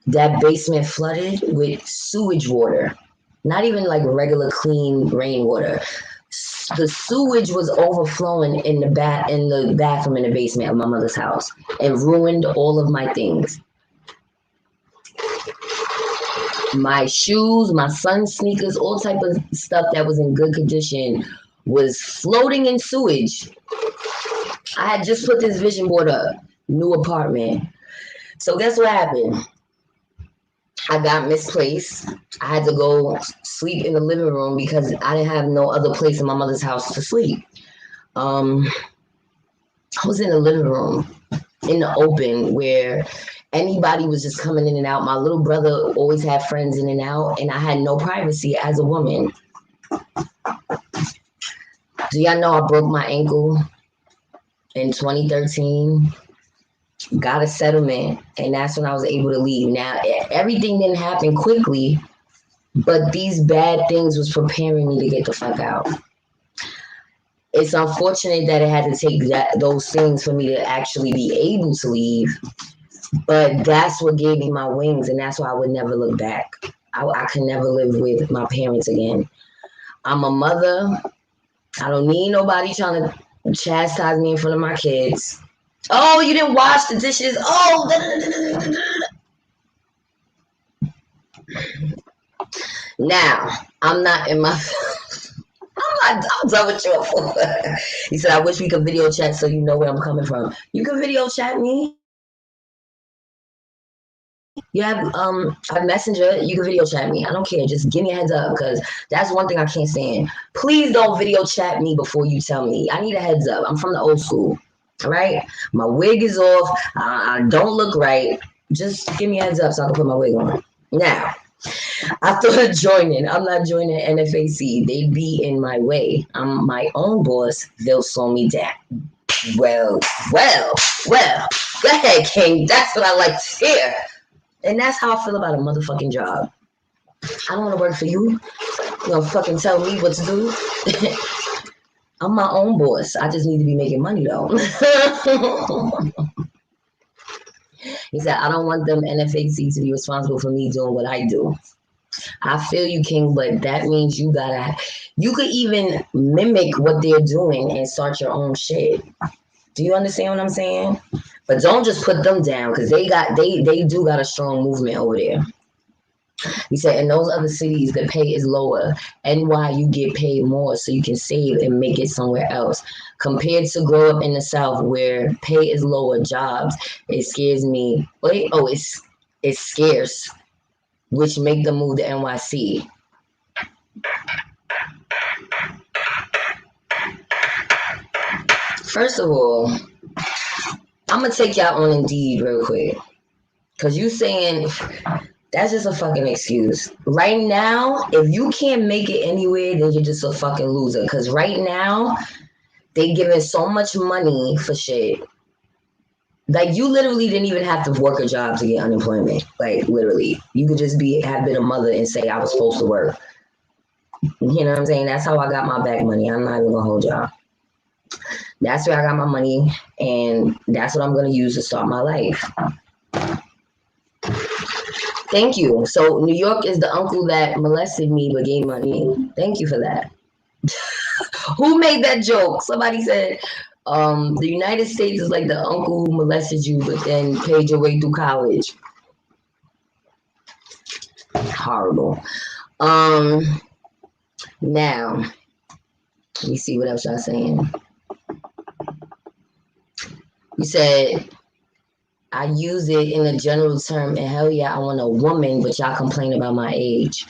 S1: that basement flooded with sewage water? Not even like regular clean rainwater. The sewage was overflowing in the bathroom in the basement of my mother's house and ruined all of my things. My shoes, my son's sneakers, all type of stuff that was in good condition was floating in sewage. I had just put this vision board up, new apartment. So guess what happened? I got misplaced. I had to go sleep in the living room because I didn't have no other place in my mother's house to sleep. I was in the living room in the open where anybody was just coming in and out. My little brother always had friends in and out, and I had no privacy as a woman. Do y'all know I broke my ankle in 2013? Got a settlement, and that's when I was able to leave. Now, everything didn't happen quickly, but these bad things was preparing me to get the fuck out. It's unfortunate that it had to take those things for me to actually be able to leave, but that's what gave me my wings, and that's why I would never look back. I could never live with my parents again. I'm a mother. I don't need nobody trying to chastise me in front of my kids. Oh, you didn't wash the dishes. Oh, now I'm not in my. I'm done with you. He said, "I wish we could video chat so you know where I'm coming from." You can video chat me. You have Messenger. You can video chat me. I don't care. Just give me a heads up because that's one thing I can't stand. Please don't video chat me before you tell me. I need a heads up. I'm from the old school. All right. My wig is off. I don't look right. Just give me a heads up so I can put my wig on. Now, I thought of joining. I'm not joining NFAC. They'd be in my way. I'm my own boss. They'll slow me down. Well. Go ahead, King. That's what I like to hear. And that's how I feel about a motherfucking job. I don't want to work for you. You don't fucking tell me what to do. I'm my own boss. I just need to be making money though. He said, I don't want them NFAC to be responsible for me doing what I do. I feel you, King, but that means you could even mimic what they're doing and start your own shit. Do you understand what I'm saying? But don't just put them down because they do got a strong movement over there. He said in those other cities the pay is lower. NY you get paid more so you can save and make it somewhere else. Compared to grow up in the South where pay is lower, jobs, it scares me. It's scarce, which make them move to NYC. First of all, I'm gonna take y'all on Indeed real quick. Cause you saying that's just a fucking excuse. Right now, if you can't make it anywhere, then you're just a fucking loser. Cause right now, they giving so much money for shit. Like you literally didn't even have to work a job to get unemployment. Like literally. You could just have been a mother and say I was supposed to work. You know what I'm saying? That's how I got my back money. I'm not even gonna hold y'all. That's where I got my money, and that's what I'm gonna use to start my life. Thank you. So New York is the uncle that molested me but gave money. Thank you for that. Who made that joke? Somebody said the United States is like the uncle who molested you but then paid your way through college. Horrible. Now, let me see what else y'all saying. You said I use it in a general term, and hell yeah, I want a woman, but y'all complain about my age.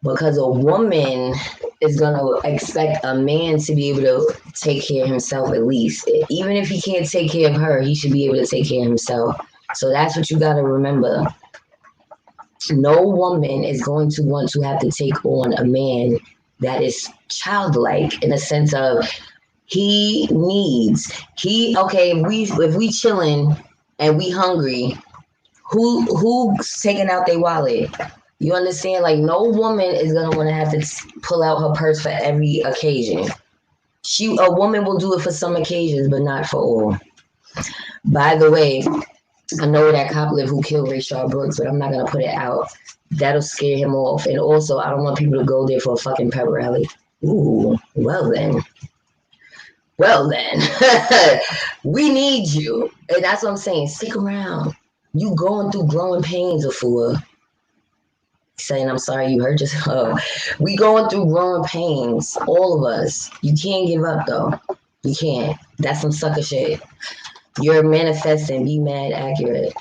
S1: Because a woman is going to expect a man to be able to take care of himself at least. Even if he can't take care of her, he should be able to take care of himself. So that's what you got to remember. No woman is going to want to have to take on a man that is childlike in the sense of okay, if we chilling and we hungry, who's taking out their wallet? You understand? Like, no woman is gonna want to have to pull out her purse for every occasion. A woman will do it for some occasions, but not for all. By the way, I know that cop lived who killed Rayshard Brooks, but I'm not gonna put it out. That'll scare him off. And also, I don't want people to go there for a fucking pep rally. Ooh, well then. We need you. And that's what I'm saying. Stick around. You going through growing pains, Afua. Saying, I'm sorry you hurt yourself. We going through growing pains. All of us. You can't give up, though. You can't. That's some sucker shit. You're manifesting. Be mad accurate.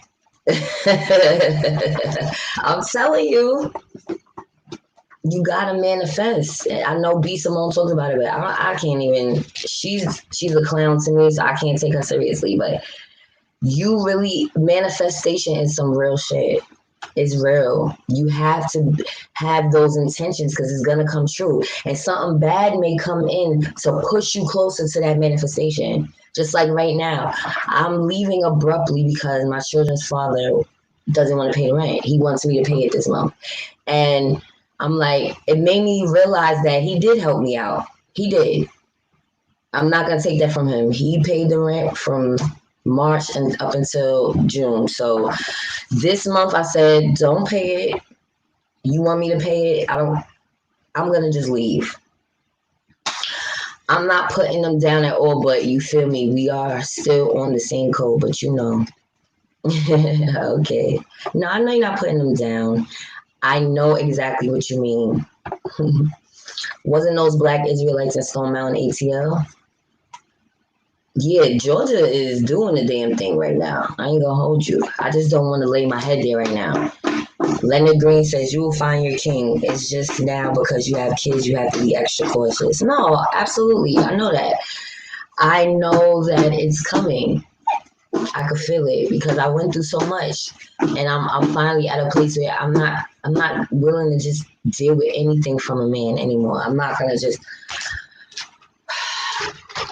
S1: I'm telling you. You gotta manifest. I know B Simone talks about it, but I can't even. She's a clown to me, so I can't take her seriously. But you really, manifestation is some real shit. It's real. You have to have those intentions because it's gonna come true, and something bad may come in to push you closer to that manifestation. Just like right now, I'm leaving abruptly because my children's father doesn't want to pay the rent. He wants me to pay it this month, and I'm like, it made me realize that he did help me out. He did. I'm not going to take that from him. He paid the rent from March and up until June. So this month I said, don't pay it. You want me to pay it? I'm going to just leave. I'm not putting them down at all, but you feel me? We are still on the same code, but you know. Okay. No, I know you're not putting them down. I know exactly what you mean. Wasn't those black Israelites in Stone Mountain ATL? Yeah, Georgia is doing the damn thing right now. I ain't gonna hold you. I just don't want to lay my head there right now. Leonard Green says you will find your king. It's just now because you have kids, you have to be extra cautious. No, absolutely. I know that. I know that it's coming. I could feel it because I went through so much, and I'm finally at a place where I'm not willing to just deal with anything from a man anymore. I'm not gonna just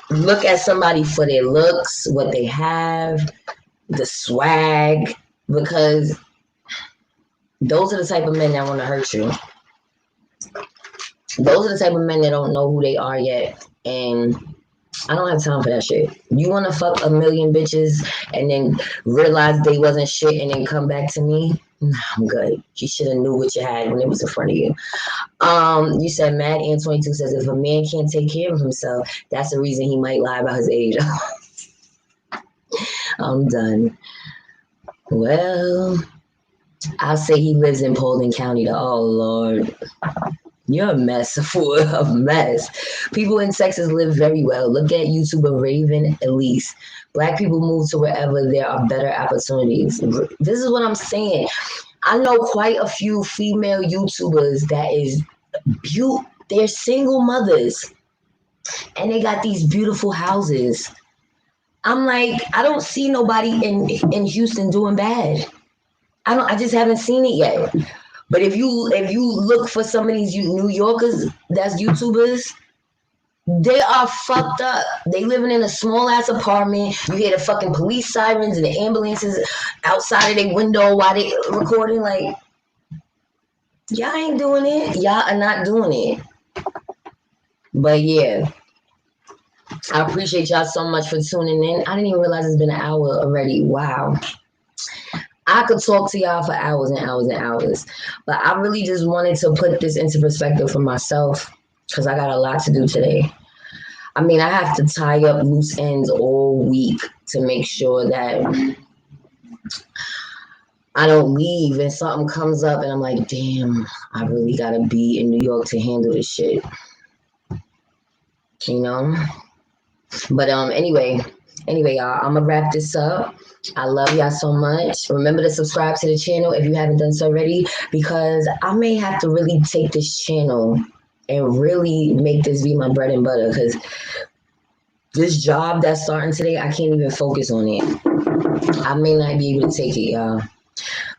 S1: look at somebody for their looks, what they have, the swag, because those are the type of men that want to hurt you. Those are the type of men that don't know who they are yet, and I don't have time for that shit. You want to fuck a million bitches and then realize they wasn't shit and then come back to me? Nah, I'm good. You should have knew what you had when it was in front of you. You said Mad Ann 22 says if a man can't take care of himself, that's the reason he might lie about his age. I'm done. Well, I'll say he lives in Paulding County. Oh, Lord. You're a mess, full of mess. People in Texas live very well. Look at YouTuber Raven Elise. Black people move to wherever there are better opportunities. This is what I'm saying. I know quite a few female YouTubers that is they're single mothers and they got these beautiful houses. I'm like, I don't see nobody in Houston doing bad. I just haven't seen it yet. But if you look for some of these New Yorkers that's YouTubers, they are fucked up. They living in a small ass apartment. You hear the fucking police sirens and the ambulances outside of their window while they recording. Like, y'all ain't doing it. Y'all are not doing it. But yeah, I appreciate y'all so much for tuning in. I didn't even realize it's been an hour already. Wow. I could talk to y'all for hours and hours and hours, but I really just wanted to put this into perspective for myself because I got a lot to do today. I mean, I have to tie up loose ends all week to make sure that I don't leave and something comes up and I'm like, damn, I really got to be in New York to handle this shit. You know? But anyway, y'all, I'm going to wrap this up. I love y'all so much. Remember to subscribe to the channel if you haven't done so already, because I may have to really take this channel and really make this be my bread and butter. Because this job that's starting today, I can't even focus on it. I may not be able to take it, y'all,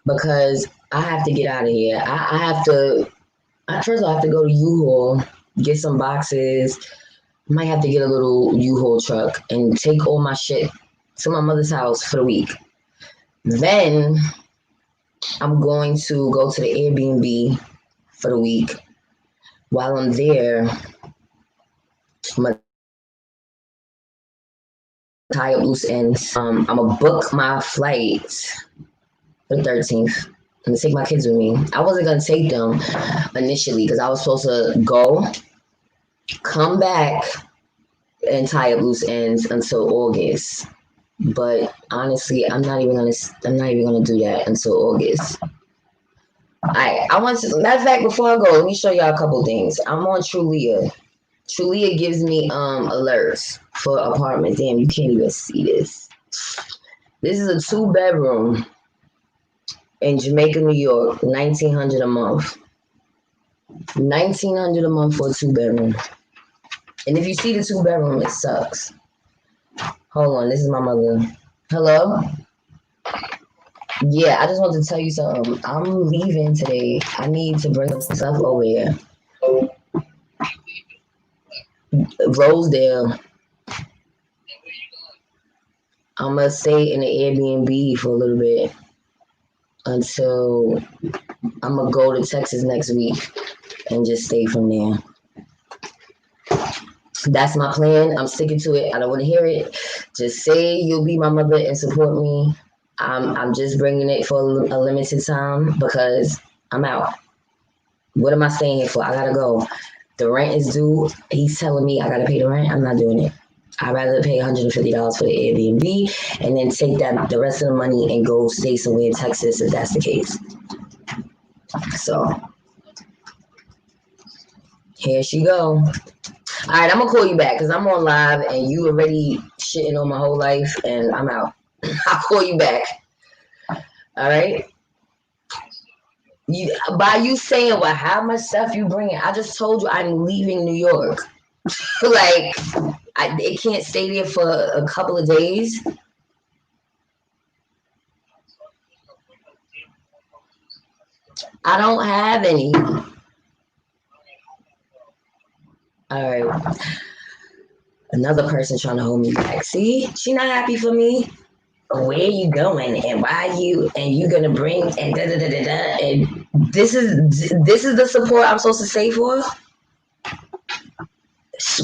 S1: because I have to get out of here. I have to. First of all, I have to go to U-Haul, get some boxes. Might have to get a little U-Haul truck and take all my shit to my mother's house for the week. Then I'm going to go to the Airbnb for the week. While I'm there, I'm gonna tie up loose ends. I'm gonna book my flight for the 13th. I'm gonna take my kids with me. I wasn't gonna take them initially because I was supposed to go, come back, and tie up loose ends until August. But honestly, I'm not even gonna do that until August. I want to. Matter of fact, before I go, let me show y'all a couple things. I'm on Trulia. Trulia gives me alerts for apartments. Damn, you can't even see this. This is a 2-bedroom in Jamaica, New York, $1,900 a month. $1,900 a month for a 2-bedroom. And if you see the 2-bedroom, it sucks. Hold on, this is my mother. Hello? Yeah, I just want to tell you something. I'm leaving today. I need to bring some stuff over here. Rosedale. I'm gonna stay in the Airbnb for a little bit until I'm gonna go to Texas next week and just stay from there. That's my plan. I'm sticking to it. I don't want to hear it. Just say you'll be my mother and support me. I'm just bringing it for a limited time because I'm out. What am I staying here for? I gotta go. The rent is due. He's telling me I gotta pay the rent. I'm not doing it. I'd rather pay $150 for the Airbnb and then take the rest of the money and go stay somewhere in Texas if that's the case. So here she go. All right, I'm gonna call you back because I'm on live and you already shitting on my whole life and I'm out. I'll call you back. All right. By you saying, well, how much stuff you bringing? I just told you I'm leaving New York. Like, it can't stay there for a couple of days. I don't have any. All right. Another person trying to hold me back. See, she not happy for me. Where are you going and why you gonna bring and da da da da da and this is the support I'm supposed to stay for.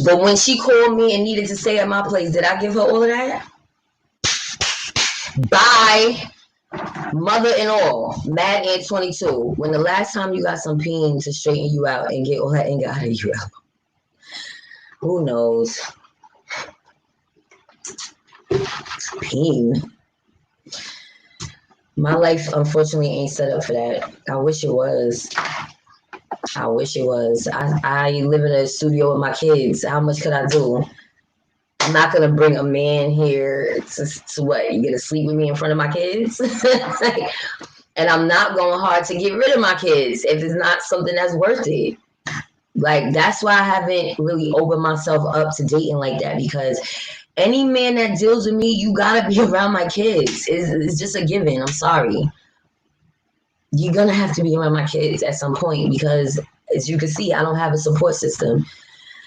S1: But when she called me and needed to stay at my place, did I give her all of that? Bye. Mother and all, Mad Ant 22. When the last time you got some peen to straighten you out and get all that anger out of you out? Who knows? Peen. My life, unfortunately, ain't set up for that. I wish it was. I wish it was. I live in a studio with my kids. How much could I do? I'm not gonna bring a man here to what? You gonna sleep with me in front of my kids? And I'm not going hard to get rid of my kids if it's not something that's worth it. Like that's why I haven't really opened myself up to dating like that because any man that deals with me, you gotta be around my kids. It's just a given. I'm sorry. You're gonna have to be around my kids at some point because as you can see, I don't have a support system.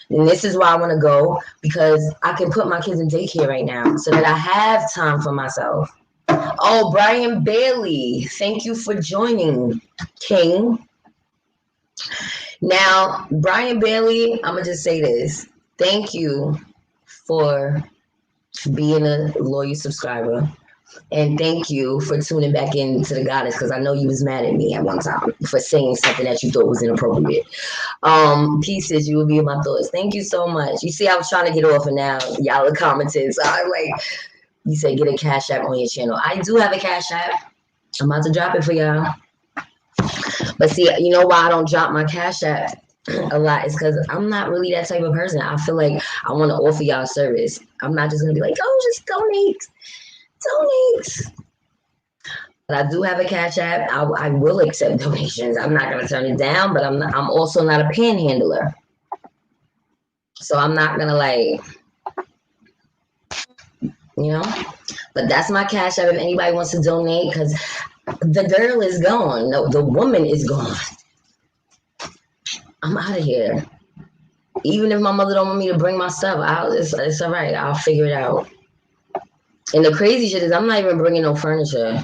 S1: And this is why I want to go because I can put my kids in daycare right now so that I have time for myself. Oh, Brian Bailey, thank you for joining, King. Now, Brian Bailey, I'm going to just say this. Thank you for being a loyal subscriber. And thank you for tuning back into the goddess because I know you was mad at me at one time for saying something that you thought was inappropriate. Pieces, you will be in my thoughts. Thank you so much. You see, I was trying to get off and now y'all are commenting. So I like, you say get a cash app on your channel. I do have a cash app. I'm about to drop it for y'all. But see, you know why I don't drop my cash app a lot is because I'm not really that type of person. I feel like I want to offer y'all service. I'm not just going to be like, oh, just donate. But I do have a cash app. I will accept donations. I'm not going to turn it down, but I'm also not a panhandler. So I'm not gonna like, you know. But that's my cash app if anybody wants to donate, because the girl is gone. No, the woman is gone. I'm out of here. Even if my mother don't want me to bring my stuff out, it's all right. I'll figure it out. And the crazy shit is I'm not even bringing no furniture.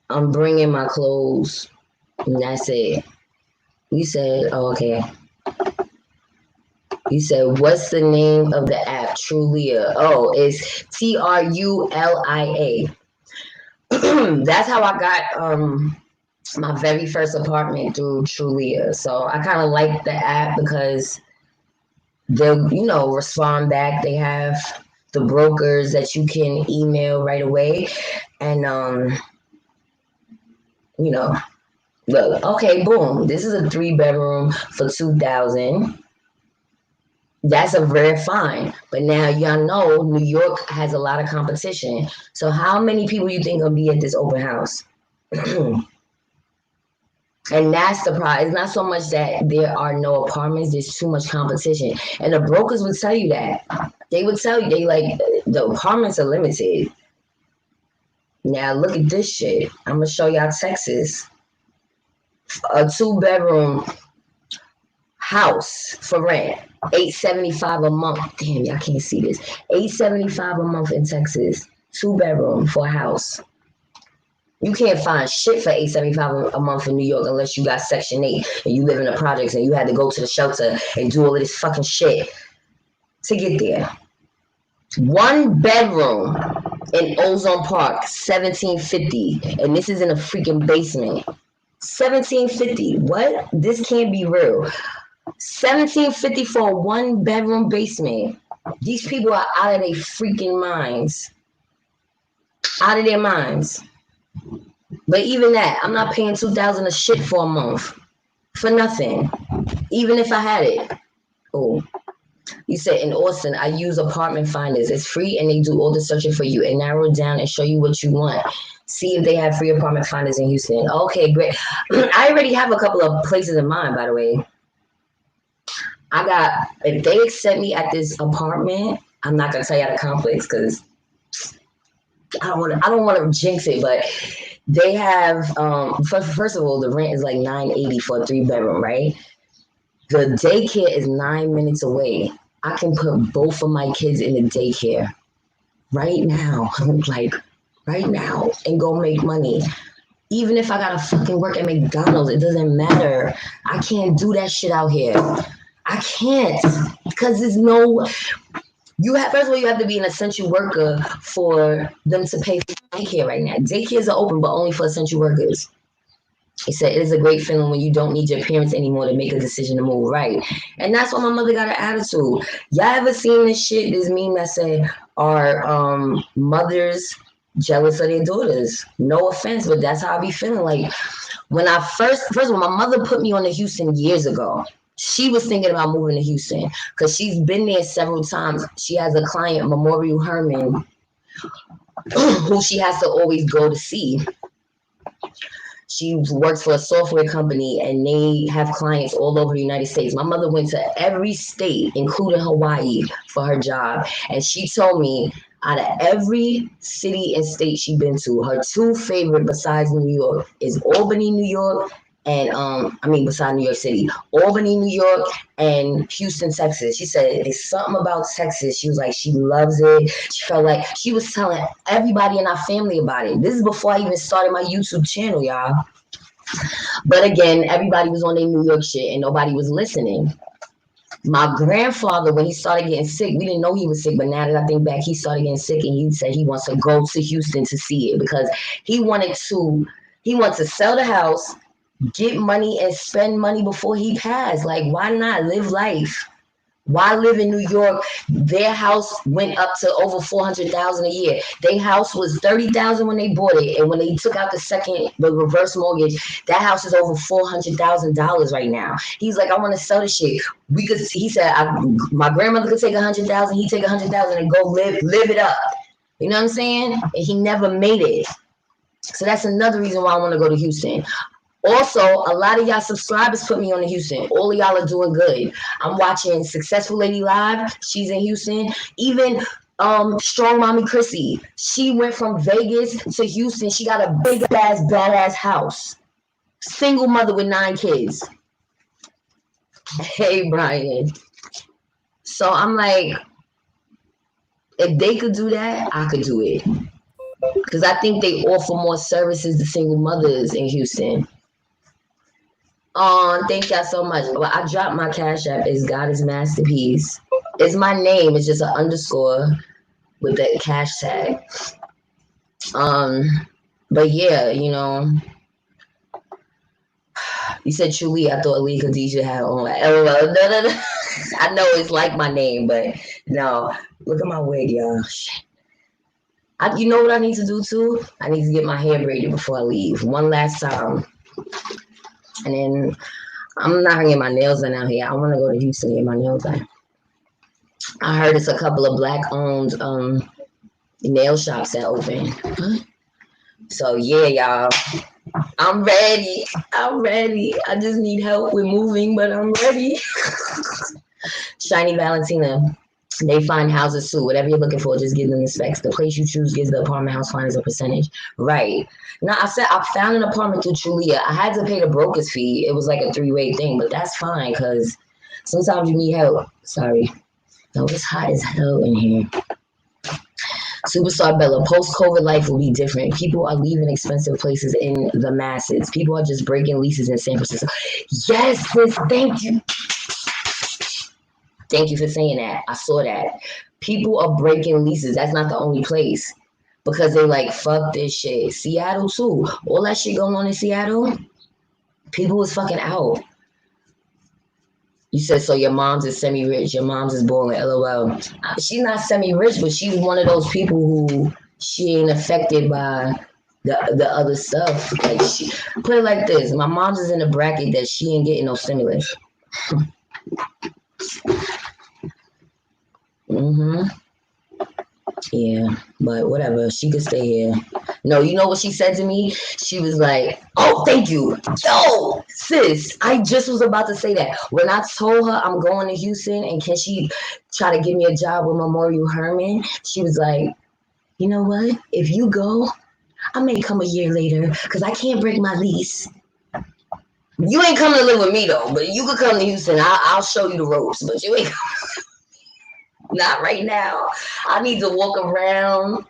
S1: I'm bringing my clothes, and that's it. You said, oh, okay. You said, what's the name of the app? Trulia. Oh, it's Trulia. That's how I got my very first apartment, through Trulia. So I kind of like the app because they'll, respond back. They have the brokers that you can email right away. And, look, okay, boom. This is a 3-bedroom for $2,000. That's a rare find. But now y'all know New York has a lot of competition. So how many people you think will be at this open house? And that's the problem. It's not so much that there are no apartments, there's too much competition. And the brokers would tell you that. They would tell you, the apartments are limited. Now look at this shit. I'm gonna show y'all Texas. A 2-bedroom house for rent, $875 a month. Damn, y'all can't see this. $875 a month in Texas. 2-bedroom for a house. You can't find shit for $875 a month in New York unless you got Section 8 and you live in the projects and you had to go to the shelter and do all of this fucking shit to get there. 1 bedroom in Ozone Park, $1,750, and this is in a freaking basement. $1,750. What? This can't be real. $1,750 for a 1-bedroom basement. These people are out of their freaking minds. Out of their minds. But even that, I'm not paying $2,000 a shit for a month. For nothing. Even if I had it. Oh. You said in Austin, I use apartment finders. It's free and they do all the searching for you and narrow it down and show you what you want. See if they have free apartment finders in Houston. Okay, great. I already have a couple of places in mind, by the way. If they accept me at this apartment, I'm not gonna tell you the complex because I don't want to jinx it, but they have first of all, the rent is like $980 for a 3-bedroom, right? The daycare is 9 minutes away. I can put both of my kids in the daycare right now, right now, and go make money. Even if I gotta fucking work at McDonald's, it doesn't matter. I can't do that shit out here. I can't, because there's no. First of all, you have to be an essential worker for them to pay for daycare right now. Daycares are open, but only for essential workers. He said, it is a great feeling when you don't need your parents anymore to make a decision to move, right? And that's why my mother got an attitude. Y'all ever seen this shit, this meme that said, are mothers jealous of their daughters? No offense, but that's how I be feeling. Like, when I first of all, my mother put me on to Houston years ago. She was thinking about moving to Houston because she's been there several times. She has a client, Memorial Herman, who she has to always go to see. She works for a software company and they have clients all over the United States. My mother went to every state, including Hawaii, for her job. And she told me out of every city and state she's been to, her 2 favorite besides New York is Albany, New York, and besides New York City, Albany, New York, and Houston, Texas. She said there's something about Texas. She was like, she loves it. She felt like she was telling everybody in our family about it. This is before I even started my YouTube channel, y'all. But again, everybody was on their New York shit and nobody was listening. My grandfather, when he started getting sick, we didn't know he was sick, but now that I think back, he started getting sick and he said he wants to go to Houston to see it because he wants to sell the house, get money and spend money before he passed. Like, why not live life? Why live in New York? Their house went up to over $400,000 a year. Their house was $30,000 when they bought it, and when they took out the reverse mortgage, that house is over $400,000 right now. He's like, I want to sell the shit. He said, my grandmother could take $100,000, he take $100,000 and go live it up. You know what I'm saying? And he never made it. So that's another reason why I want to go to Houston. Also, a lot of y'all subscribers put me on to Houston. All of y'all are doing good. I'm watching Successful Lady Live. She's in Houston. Even Strong Mommy Chrissy. She went from Vegas to Houston. She got a big ass badass house. Single mother with 9 kids. Hey Brian. So I'm like, if they could do that, I could do it. Because I think they offer more services to single mothers in Houston. Oh, thank y'all so much. Well, I dropped my cash app. It's God is Masterpiece. It's my name. It's just an underscore with the cash tag. Um, but yeah, you know, you said Truly. I thought Lee Khadijah had on. LOL. No, no, no. I know it's like my name, but no. Look at my wig, y'all. Shit. You know what I need to do too? I need to get my hair braided before I leave. One last time. And then I'm not gonna get my nails done out here. I want to go to Houston and get my nails done. I heard it's a couple of black-owned nail shops that open. So yeah, y'all. I'm ready. I'm ready. I just need help with moving, but I'm ready. Shiny Valentina. They find houses too. Whatever you're looking for, just give them the specs. The place you choose gives the apartment house finders a percentage. Right. Now, I said I found an apartment through Trulia. I had to pay the broker's fee. It was like a 3-way thing, but that's fine because sometimes you need help. Sorry. No, it's hot as hell in here. Superstar Bella, post-COVID life will be different. People are leaving expensive places in the masses. People are just breaking leases in San Francisco. Yes, sis, thank you. Thank you for saying that. I saw that. People are breaking leases. That's not the only place. Because they like, fuck this shit. Seattle too. All that shit going on in Seattle, people was fucking out. You said, so your mom's is semi-rich. Your mom's is balling, LOL. She's not semi-rich, but she's one of those people who she ain't affected by the other stuff. Like she put it like this. My mom's is in a bracket that she ain't getting no stimulus. Mm-hmm. Yeah, but whatever. She could stay here. No, you know what she said to me? She was like, oh, thank you. Yo, sis, I just was about to say that. When I told her I'm going to Houston and can she try to give me a job with Memorial Herman, she was like, you know what? If you go, I may come a year later because I can't break my lease. You ain't coming to live with me though, but you could come to Houston. I'll show you the ropes, but you ain't not right now. I need to walk around.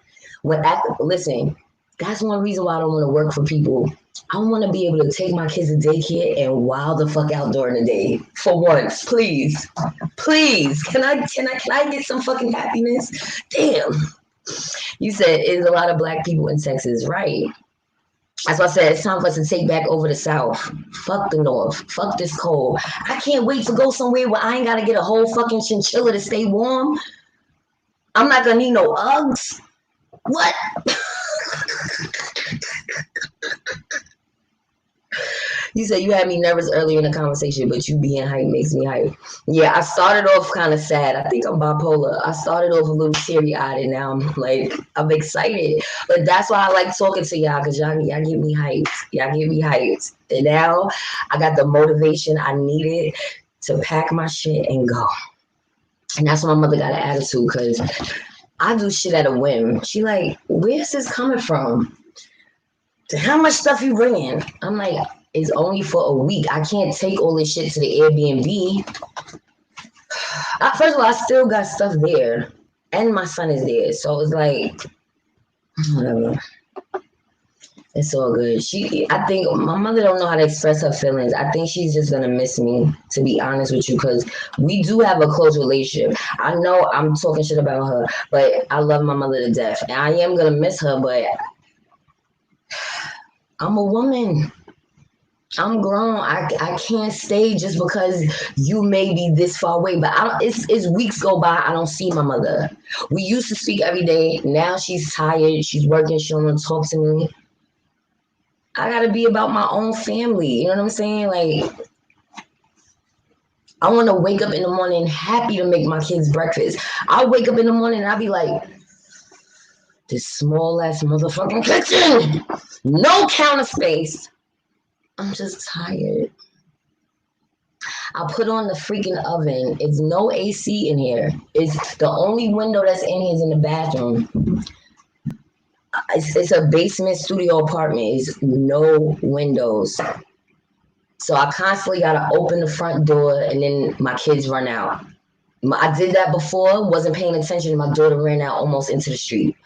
S1: Listen, that's one reason why I don't want to work for people. I want to be able to take my kids to daycare and wild the fuck out during the day for once, please, please. Can I get some fucking happiness? Damn. You said there's a lot of black people in Texas, right? That's why I said it's time for us to take back over the South. Fuck the North. Fuck this cold. I can't wait to go somewhere where I ain't gotta get a whole fucking chinchilla to stay warm. I'm not gonna need no Uggs. What? You said you had me nervous earlier in the conversation, but you being hype makes me hype. Yeah, I started off kind of sad. I think I'm bipolar. I started off a little teary-eyed, and now I'm excited. But that's why I like talking to y'all, because y'all get me hyped. Y'all get me hyped. And now I got the motivation I needed to pack my shit and go. And that's why my mother got an attitude, because I do shit at a whim. She like, where's this coming from? How much stuff you bringing? I'm like, it's only for a week. I can't take all this shit to the Airbnb. First of all, I still got stuff there. And my son is there. So it's like, whatever. It's all good. I think my mother don't know how to express her feelings. I think she's just gonna miss me, to be honest with you, because we do have a close relationship. I know I'm talking shit about her, but I love my mother to death. And I am gonna miss her, but I'm a woman. I'm grown. I can't stay just because you may be this far away. But it's weeks go by. I don't see my mother. We used to speak every day. Now she's tired. She's working. She don't want to talk to me. I gotta be about my own family. You know what I'm saying? Like, I want to wake up in the morning happy to make my kids breakfast. I wake up in the morning and I be like, this small ass motherfucking kitchen, no counter space. I'm just tired. I put on the freaking oven. It's no AC in here. It's the only window that's in here is in the bathroom. It's a basement studio apartment. It's no windows. So I constantly gotta open the front door and then my kids run out. I did that before, wasn't paying attention. My daughter ran out almost into the street.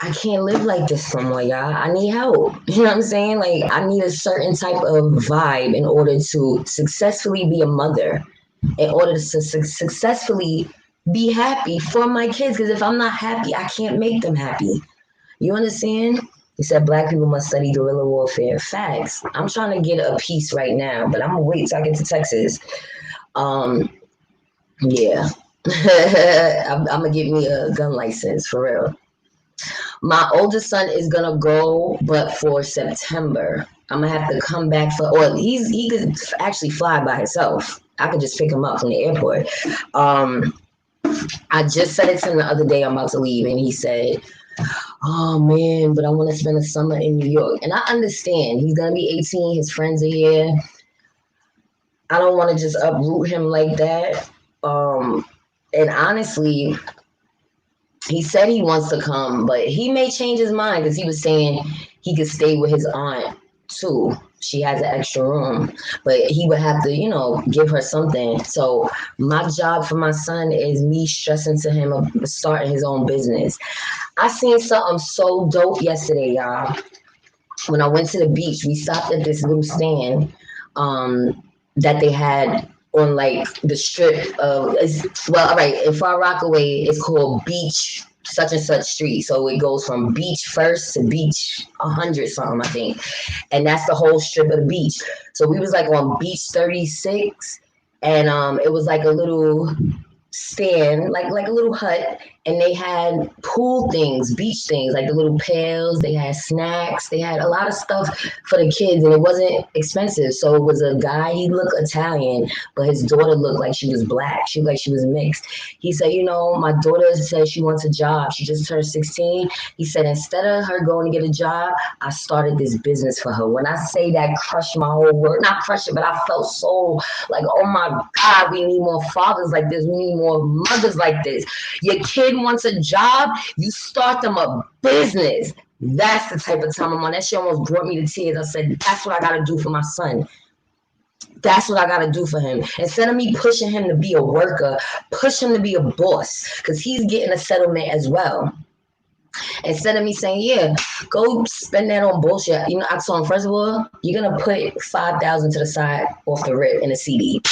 S1: I can't live like this no more, y'all. I need help. You know what I'm saying? Like, I need a certain type of vibe in order to successfully be a mother, in order to successfully be happy for my kids. Because if I'm not happy, I can't make them happy. You understand? He said black people must study guerrilla warfare. Facts. I'm trying to get a piece right now, but I'm gonna wait till I get to Texas. Um, yeah. I'm gonna get me a gun license for real. My oldest son is gonna go, but for September. I'm gonna have to come back for, or he could actually fly by himself. I could just pick him up from the airport. Um, I just said it to him the other day. I'm about to leave, and he said, "Oh man, but I want to spend the summer in New York." And I understand. He's gonna be 18. His friends are here. I don't want to just uproot him like that. And honestly, he said he wants to come, but he may change his mind because he was saying he could stay with his aunt too. She has an extra room, but he would have to, give her something. So my job for my son is me stressing to him of starting his own business. I seen something so dope yesterday, y'all. When I went to the beach, we stopped at this little stand that they had on like the strip of, well, all right, in Far Rockaway, it's called Beach such and such street. So it goes from Beach First to Beach 100 something, I think. And that's the whole strip of the beach. So we was like on Beach 36, and it was like a little stand, like a little hut, and they had pool things, beach things, like the little pails. They had snacks. They had a lot of stuff for the kids, and it wasn't expensive. So it was a guy. He looked Italian, but his daughter looked like she was black. She looked like she was mixed. He said, my daughter said she wants a job. She just turned 16. He said, instead of her going to get a job, I started this business for her. When I say that, crushed my whole world. Not crush it, but I felt so like, oh my God, we need more fathers like this. We need more mothers like this. Your kid wants a job, you start them a business. That's the type of time I'm on. That shit almost brought me to tears. I said, that's what I gotta do for my son. That's what I gotta do for him. Instead of me pushing him to be a worker, push him to be a boss, because he's getting a settlement as well. Instead of me saying, yeah, go spend that on bullshit. I told him, first of all, you're gonna put 5,000 to the side off the rip in a CD.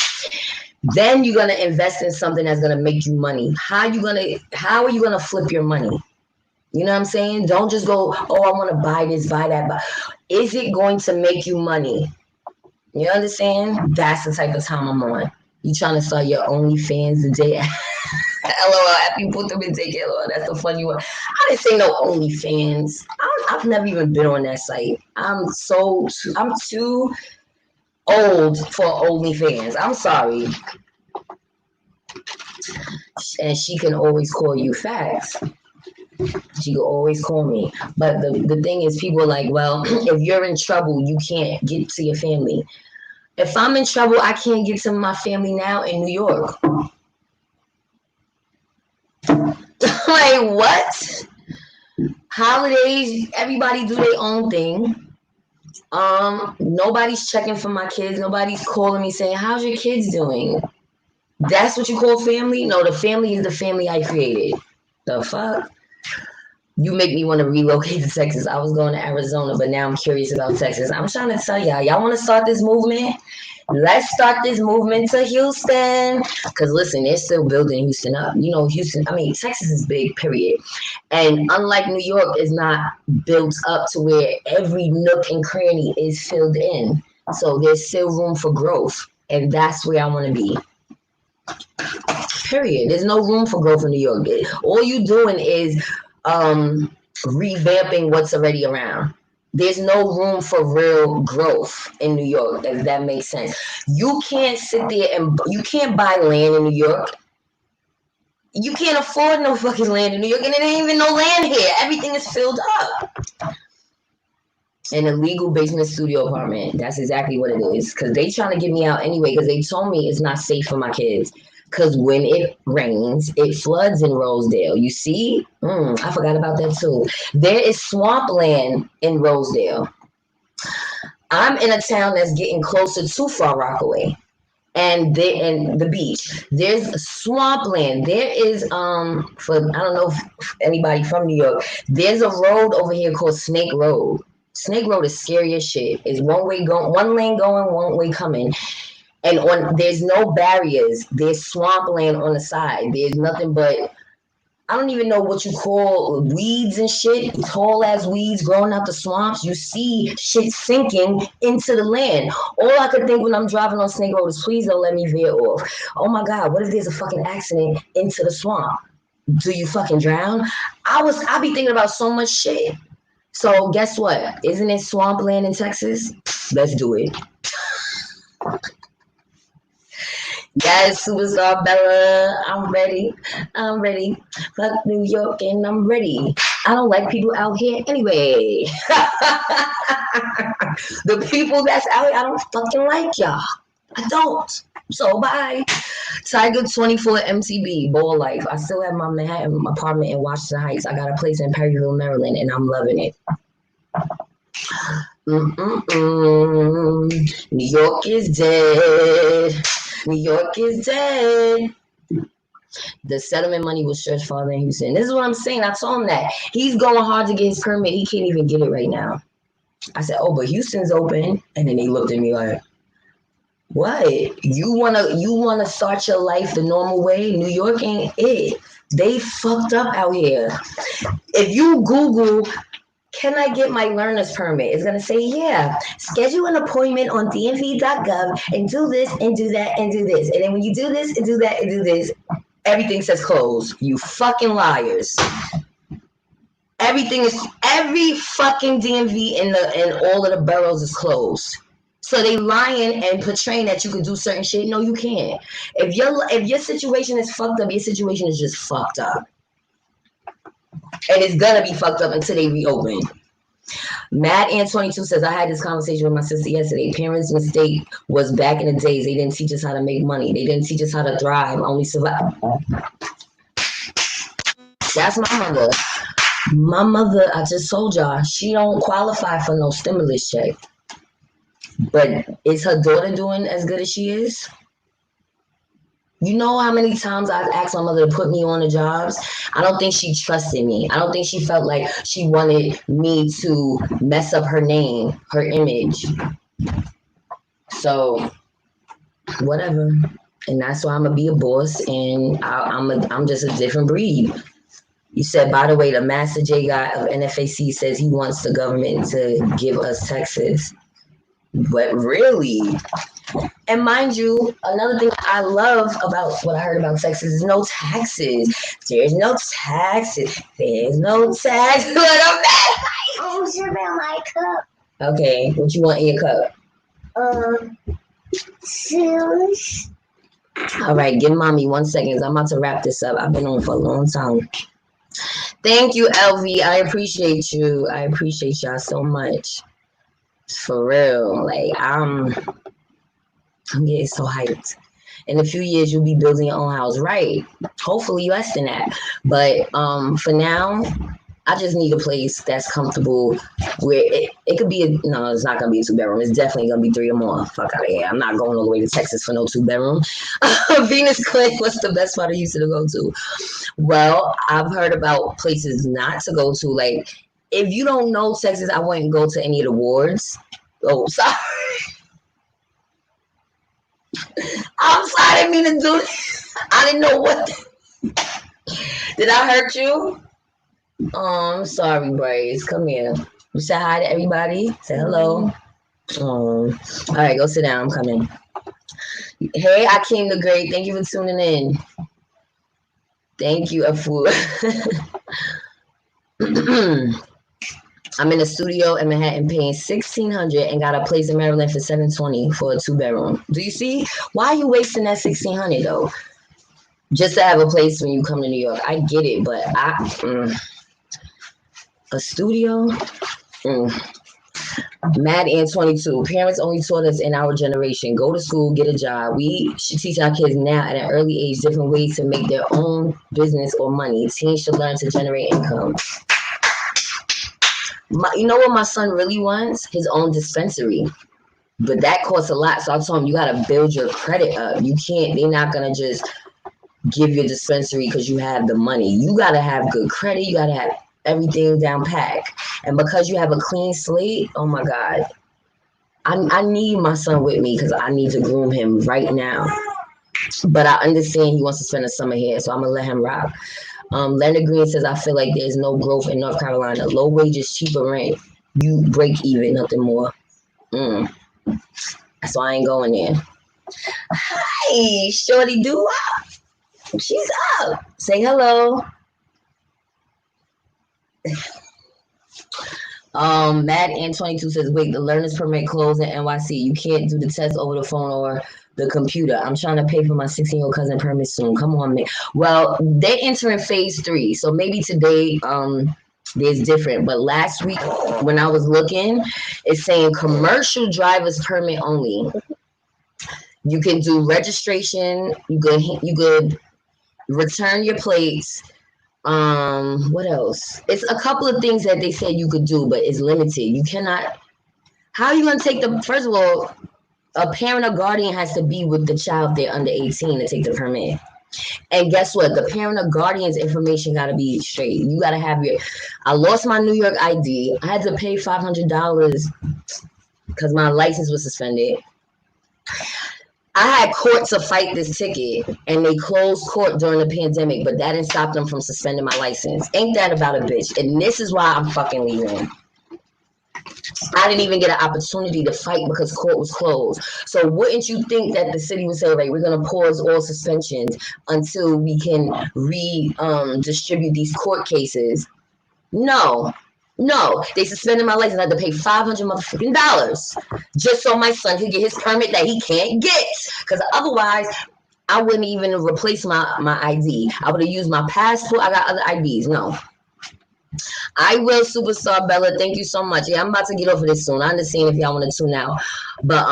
S1: Then you're gonna invest in something that's gonna make you money. How are you gonna flip your money? You know what I'm saying? Don't just go, oh, I want to buy this, buy that. Is it going to make you money? You understand? That's the type of time I'm on. You trying to start your OnlyFans today? LOL, happy put them in daycare. LOL, that's the funny one. I didn't say no OnlyFans. I've never even been on that site. I'm too old for OnlyFans. I'm sorry. And she can always call you facts. She can always call me. But the thing is, people are like, well, if you're in trouble, you can't get to your family. If I'm in trouble, I can't get to my family now in New York. Like, what? Holidays, everybody do their own thing. Nobody's checking for my kids. Nobody's calling me saying, how's your kids doing? That's what you call family? No, the family is the family I created. The fuck? You make me want to relocate to Texas. I was going to Arizona, but now I'm curious about Texas. I'm trying to tell y'all want to start this movement? Let's start this movement to Houston. Because listen, they're still building Houston up. Texas is big, period. And unlike New York, it's not built up to where every nook and cranny is filled in. So there's still room for growth. And that's where I want to be. Period. There's no room for growth in New York. All you doing is revamping what's already around. There's no room for real growth in New York, if that makes sense. You can't sit there and you can't buy land in New York. You can't afford no fucking land in New York, and it ain't even no land here. Everything is filled up. An illegal basement studio apartment. That's exactly what it is. Because they trying to get me out anyway. Because they told me it's not safe for my kids. Because when it rains, it floods in Rosedale. You see? I forgot about that too. There is swampland in Rosedale. I'm in a town that's getting closer to Far Rockaway and the beach. There's swampland. There is for I don't know if anybody from New York. There's a road over here called Snake Road. Snake Road is scary as shit. It's one way going, one lane going, one way coming. And on there's no barriers. There's swampland on the side. There's nothing but I don't even know what you call weeds and shit, tall ass weeds growing out the swamps. You see shit sinking into the land. All I could think when I'm driving on Snake Road is please don't let me veer off. Oh my God, what if there's a fucking accident into the swamp? Do you fucking drown? I be thinking about so much shit. So guess what? Isn't it swampland in Texas? Let's do it. Yes, superstar Bella. I'm ready. I'm ready. Fuck New York and I'm ready. I don't like people out here anyway. The people that's out here, I don't fucking like y'all. I don't. So bye. Tiger 24 MTB, Ball Life. I still have my Manhattan apartment in Washington Heights. I got a place in Perryville, Maryland, and I'm loving it. New York is dead. New York is dead. The settlement money was stretched farther in Houston. This is what I'm saying. I told him that. He's going hard to get his permit. He can't even get it right now. I said, oh, but Houston's open. And then he looked at me like, what? You wanna start your life the normal way? New York ain't it. They fucked up out here. If you Google can I get my learner's permit? It's going to say, yeah, schedule an appointment on dmv.gov and do this and do that and do this. And then when you do this and do that and do this, everything says closed. You fucking liars. Every fucking DMV in all of the boroughs is closed. So they lying and portraying that you can do certain shit. No, you can't. If your situation is fucked up, your situation is just fucked up. And it's gonna be fucked up until they reopen. Mad Ant 22 says, I had this conversation with my sister yesterday. Parents' mistake was back in the days. They didn't teach us how to make money. They didn't teach us how to thrive, only survive. That's my mother. My mother, I just told y'all, she don't qualify for no stimulus check. But is her daughter doing as good as she is? You know how many times I've asked my mother to put me on the jobs? I don't think she trusted me. I don't think she felt like she wanted me to mess up her name, her image. So, whatever. And that's why I'm going to be a boss, and I'm just a different breed. You said, by the way, the Master J guy of NFAC says he wants the government to give us Texas. But really? And mind you, another thing I love about what I heard about Texas is no taxes. There's no taxes. There's no taxes.
S2: Oh, sugar in my cup.
S1: Okay, what you want in your cup?
S2: Juice.
S1: All right, give mommy 1 second. I'm about to wrap this up. I've been on for a long time. Thank you, LV. I appreciate you. I appreciate y'all so much. For real. Like, I'm getting so hyped. In a few years, you'll be building your own house, right? Hopefully less than that. But for now, I just need a place that's comfortable where it could be no, it's not gonna be a 2-bedroom. It's definitely gonna be 3 or more. Fuck out of here. I'm not going all the way to Texas for no 2-bedroom. Venus Clay, what's the best spot I used to go to? Well, I've heard about places not to go to. Like, if you don't know Texas, I wouldn't go to any of the wards. Oh, sorry. I'm sorry, I didn't mean to do this. I didn't know what. Did I hurt you? Oh, I'm sorry, Brace. Come here. You say hi to everybody. Say hello. All right, go sit down. I'm coming. Hey, Akeem the Great. Thank you for tuning in. Thank you, Afu. I'm in a studio in Manhattan paying $1,600 and got a place in Maryland for $720 for a 2-bedroom. Do you see? Why are you wasting that $1,600 though? Just to have a place when you come to New York. I get it, but a studio? Mad and 22. Parents only taught us in our generation go to school, get a job. We should teach our kids now at an early age different ways to make their own business or money. Teens should learn to generate income. You know what my son really wants? His own dispensary. But that costs a lot. So I told him, you got to build your credit up. You can't, they're not going to just give you a dispensary because you have the money. You got to have good credit. You got to have everything down pack. And because you have a clean slate, oh my God, I need my son with me because I need to groom him right now. But I understand he wants to spend the summer here, so I'm going to let him rock. Leonard Green says, I feel like there's no growth in North Carolina. Low wages, cheaper rent. You break even, nothing more. So I ain't going there. Hi, Shorty do up. She's up. Say hello. Mad and 22 says, wait, the learner's permit closed in NYC. You can't do the test over the phone or the computer. I'm trying to pay for my 16-year-old cousin permit soon. Come on, man. Well, they're entering phase 3. So maybe today there's different. But last week when I was looking, it's saying commercial driver's permit only. You can do registration. You could return your plates. What else? It's a couple of things that they said you could do, but it's limited. You cannot. How are you gonna take the? First of all, a parent or guardian has to be with the child if they're under 18 to take the permit. And guess what? The parent or guardian's information got to be straight. You got to have your. I lost my New York ID. I had to pay $500 because my license was suspended. I had court to fight this ticket, and they closed court during the pandemic, but that didn't stop them from suspending my license. Ain't that about a bitch? And this is why I'm fucking leaving. I didn't even get an opportunity to fight because court was closed. So wouldn't you think that the city would say, like, we're going to pause all suspensions until we can distribute these court cases? No. They suspended my license. I had to pay $500 just so my son could get his permit that he can't get. Because otherwise, I wouldn't even replace my ID. I would have used my passport. I got other IDs. No. I will, Superstar Bella. Thank you so much. Yeah, I'm about to get over this soon. I understand if y'all want to tune out. But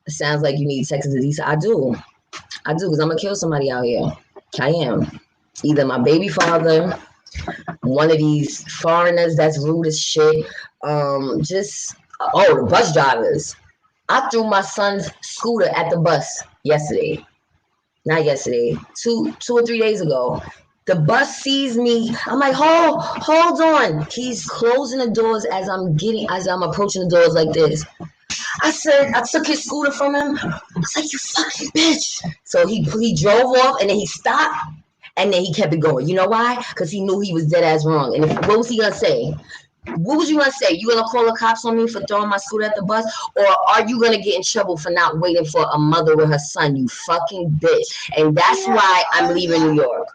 S1: it sounds like you need Texas Disease. I do, because I'm going to kill somebody out here. I am. Either my baby father, one of these foreigners that's rude as shit. The bus drivers. I threw my son's scooter at the bus yesterday. Not yesterday. 2 or 3 days ago. The bus sees me. I'm like, hold on. He's closing the doors as I'm approaching the doors like this. I said, I took his scooter from him. I was like, you fucking bitch. So he drove off and then he stopped and then he kept it going. You know why? Because he knew he was dead ass wrong. And what was he gonna say? What was you gonna say? You gonna call the cops on me for throwing my scooter at the bus? Or are you gonna get in trouble for not waiting for a mother with her son, you fucking bitch? And that's why I'm leaving New York.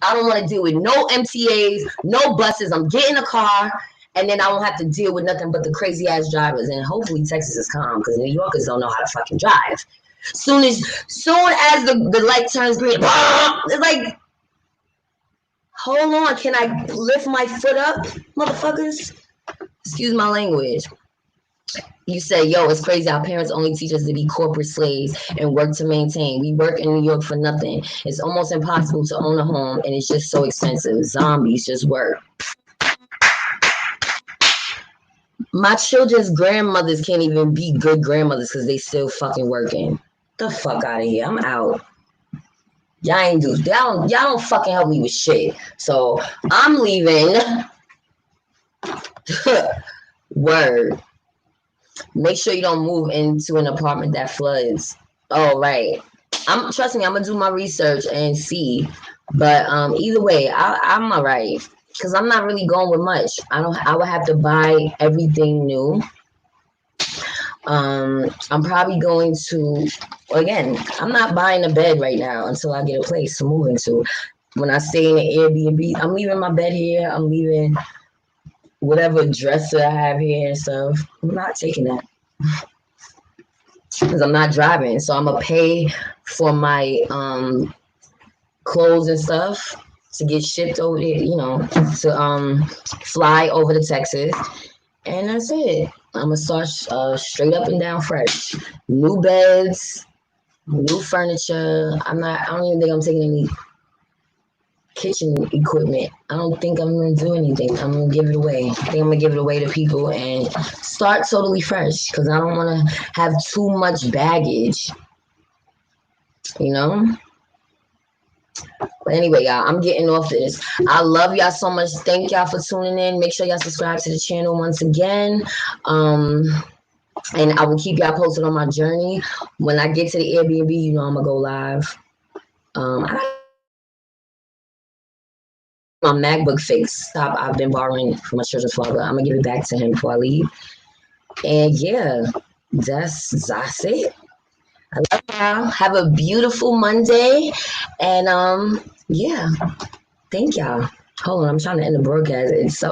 S1: I don't want to deal with no MTAs, no buses. I'm getting a car, and then I won't have to deal with nothing but the crazy ass drivers. And hopefully Texas is calm because New Yorkers don't know how to fucking drive. Soon as the light turns green, it's like, hold on, can I lift my foot up, motherfuckers? Excuse my language. You say, yo, it's crazy. Our parents only teach us to be corporate slaves and work to maintain. We work in New York for nothing. It's almost impossible to own a home, and it's just so expensive. Zombies just work. My children's grandmothers can't even be good grandmothers because they still fucking working. The fuck out of here. I'm out. Y'all don't fucking help me with shit. So I'm leaving. Word. Make sure you don't move into an apartment that floods. Oh, right. Trust me, I'm gonna do my research and see. But either way, I'm all right because I'm not really going with much. I would have to buy everything new. I'm probably going to, again, I'm not buying a bed right now until I get a place to move into. When I stay in an Airbnb, I'm leaving my bed here. I'm leaving whatever dresser I have here and stuff. I'm not taking that because I'm not driving. So I'm gonna pay for my clothes and stuff to get shipped over there, to fly over to Texas. And that's it. I'm gonna start straight up and down fresh. New beds, new furniture. I don't even think I'm taking any kitchen equipment. I don't think I'm gonna do anything. I'm gonna give it away. I think I'm gonna give it away to people and start totally fresh because I don't want to have too much baggage. You know. But anyway, y'all, I'm getting off this. I love y'all so much. Thank y'all for tuning in. Make sure y'all subscribe to the channel once again. Um, and I will keep y'all posted on my journey. When I get to the Airbnb, you know I'm gonna go live. I got my MacBook fixed. Stop. I've been borrowing from my children's father. I'm gonna give it back to him before I leave. And yeah, that's it. I love y'all. Have a beautiful Monday. And yeah, thank y'all. Hold on, I'm trying to end the broadcast. It's so